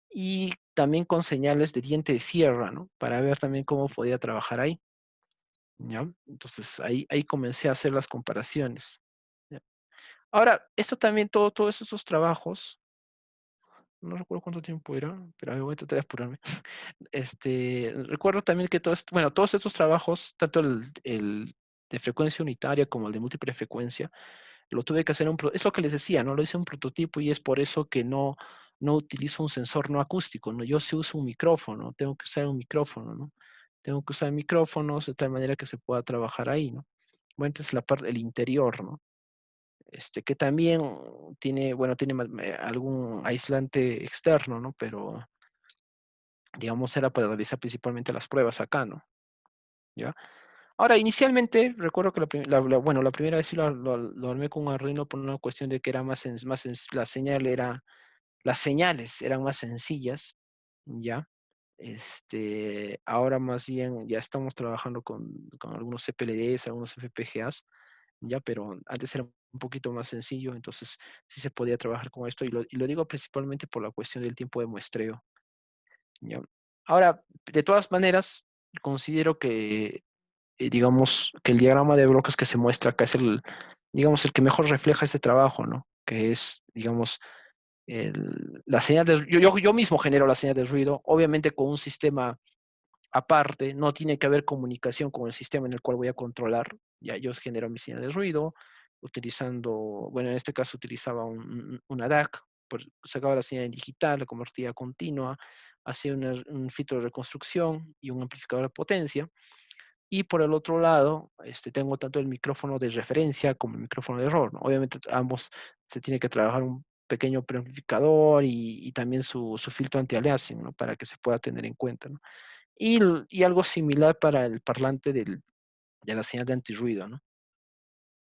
Y también con señales de diente de sierra, ¿no? Para ver también cómo podía trabajar ahí. ¿Ya? Entonces ahí comencé a hacer las comparaciones. ¿Ya? Ahora, esto también, todos estos trabajos, no recuerdo cuánto tiempo era, pero a ver, voy a tratar de apurarme. Recuerdo también que bueno, todos estos trabajos, tanto el de frecuencia unitaria como el de múltiple frecuencia, lo tuve que hacer es lo que les decía, ¿no? Lo hice un prototipo y es por eso que no utilizo un sensor no acústico, ¿no? Yo sí uso un micrófono, tengo que usar un micrófono, ¿no? Tengo que usar micrófonos de tal manera que se pueda trabajar ahí, ¿no? Bueno, entonces la parte del interior, ¿no? Que también tiene, bueno, tiene algún aislante externo, ¿no? Pero, digamos, era para realizar principalmente las pruebas acá, ¿no? ¿Ya? Ahora, inicialmente, recuerdo que bueno, la primera vez sí lo armé con un Arduino por una cuestión de que era las señales eran más sencillas, ¿ya? Ahora más bien ya estamos trabajando con algunos CPLDs, algunos FPGAs, ya, pero antes era un poquito más sencillo, entonces sí se podía trabajar con esto, y lo digo principalmente por la cuestión del tiempo de muestreo, ¿ya? Ahora, de todas maneras, considero que, digamos, que el diagrama de bloques que se muestra acá es digamos, el que mejor refleja este trabajo, ¿no? Que es, digamos, la señal de, yo mismo genero la señal de ruido, obviamente con un sistema aparte, no tiene que haber comunicación con el sistema en el cual voy a controlar. Ya yo genero mi señal de ruido utilizando, bueno, en este caso utilizaba una DAC, sacaba la señal en digital, la convertía a continua, hacía un filtro de reconstrucción y un amplificador de potencia. Y por el otro lado, tengo tanto el micrófono de referencia como el micrófono de error, ¿no? Obviamente ambos se tiene que trabajar un pequeño preamplificador y también su filtro anti-aliasing, ¿no? Para que se pueda tener en cuenta, ¿no? Y algo similar para el parlante de la señal de antirruido, ¿no?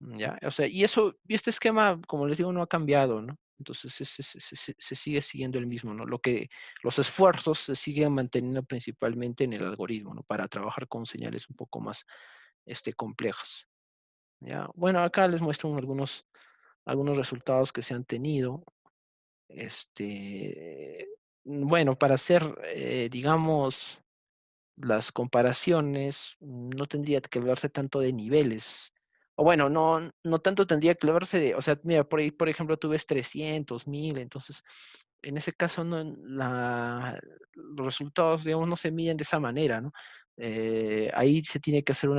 ¿Ya? O sea, y este esquema, como les digo, no ha cambiado, ¿no? Entonces se sigue siguiendo el mismo, ¿no? Los esfuerzos se siguen manteniendo principalmente en el algoritmo, ¿no? Para trabajar con señales un poco más complejas, ¿ya? Bueno, acá les muestro algunos resultados que se han tenido. Bueno, para hacer, digamos, las comparaciones, no tendría que hablarse tanto de niveles. O bueno, no tanto tendría que hablarse de, o sea, mira, por ahí, por ejemplo, tú ves 300, 1000, entonces, en ese caso, no, los resultados, digamos, no se miden de esa manera, ¿no? Ahí se tiene que hacer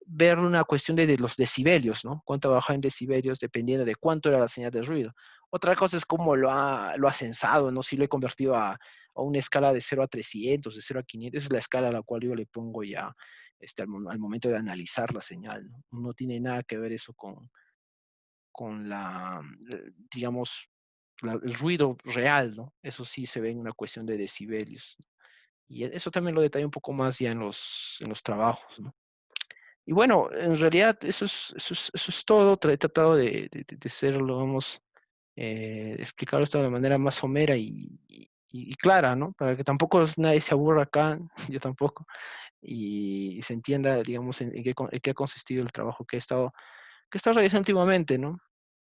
ver una cuestión de los decibelios, ¿no? Cuánto baja en decibelios dependiendo de cuánto era la señal de ruido. Otra cosa es cómo lo ha censado, ¿no? Si lo he convertido a una escala de 0 a 300, de 0 a 500, esa es la escala a la cual yo le pongo ya al momento de analizar la señal, ¿no? No tiene nada que ver eso con digamos, el ruido real, ¿no? Eso sí se ve en una cuestión de decibelios. Y eso también lo detalla un poco más ya en los trabajos, ¿no? Y bueno, en realidad eso es todo. He tratado de hacerlo, vamos, explicarlo esto de manera más somera y clara, ¿no? Para que tampoco nadie se aburra acá, yo tampoco, y se entienda, digamos, en qué ha consistido el trabajo que he estado realizando últimamente, ¿no?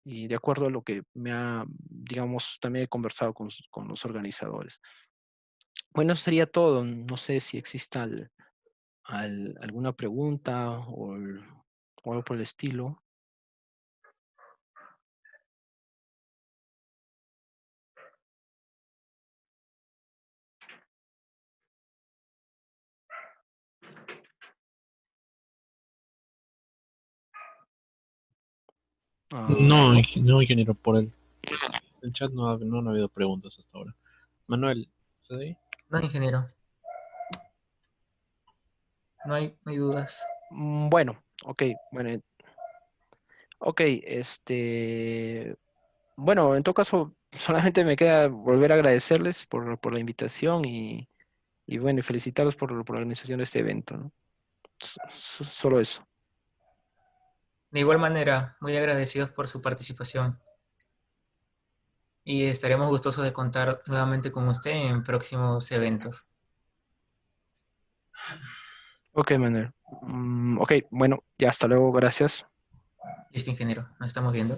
Y de acuerdo a lo que me ha, digamos, también he conversado con los organizadores. Bueno, eso sería todo. No sé si exista alguna pregunta o algo por el estilo. No, Bueno, no, ingeniero, por el chat no han habido preguntas hasta ahora. Manuel, ¿estás ahí? No, ingeniero, no hay dudas. bueno, ok, bueno, ok, bueno, en todo caso, solamente me queda volver a agradecerles por la invitación y bueno, y felicitarlos por la organización de este evento, ¿no? Solo eso. De igual manera, muy agradecidos por su participación y estaremos gustosos de contar nuevamente con usted en próximos eventos. Ok, Manuel. Ok, bueno, ya hasta luego, gracias. Listo, ingeniero, nos estamos viendo.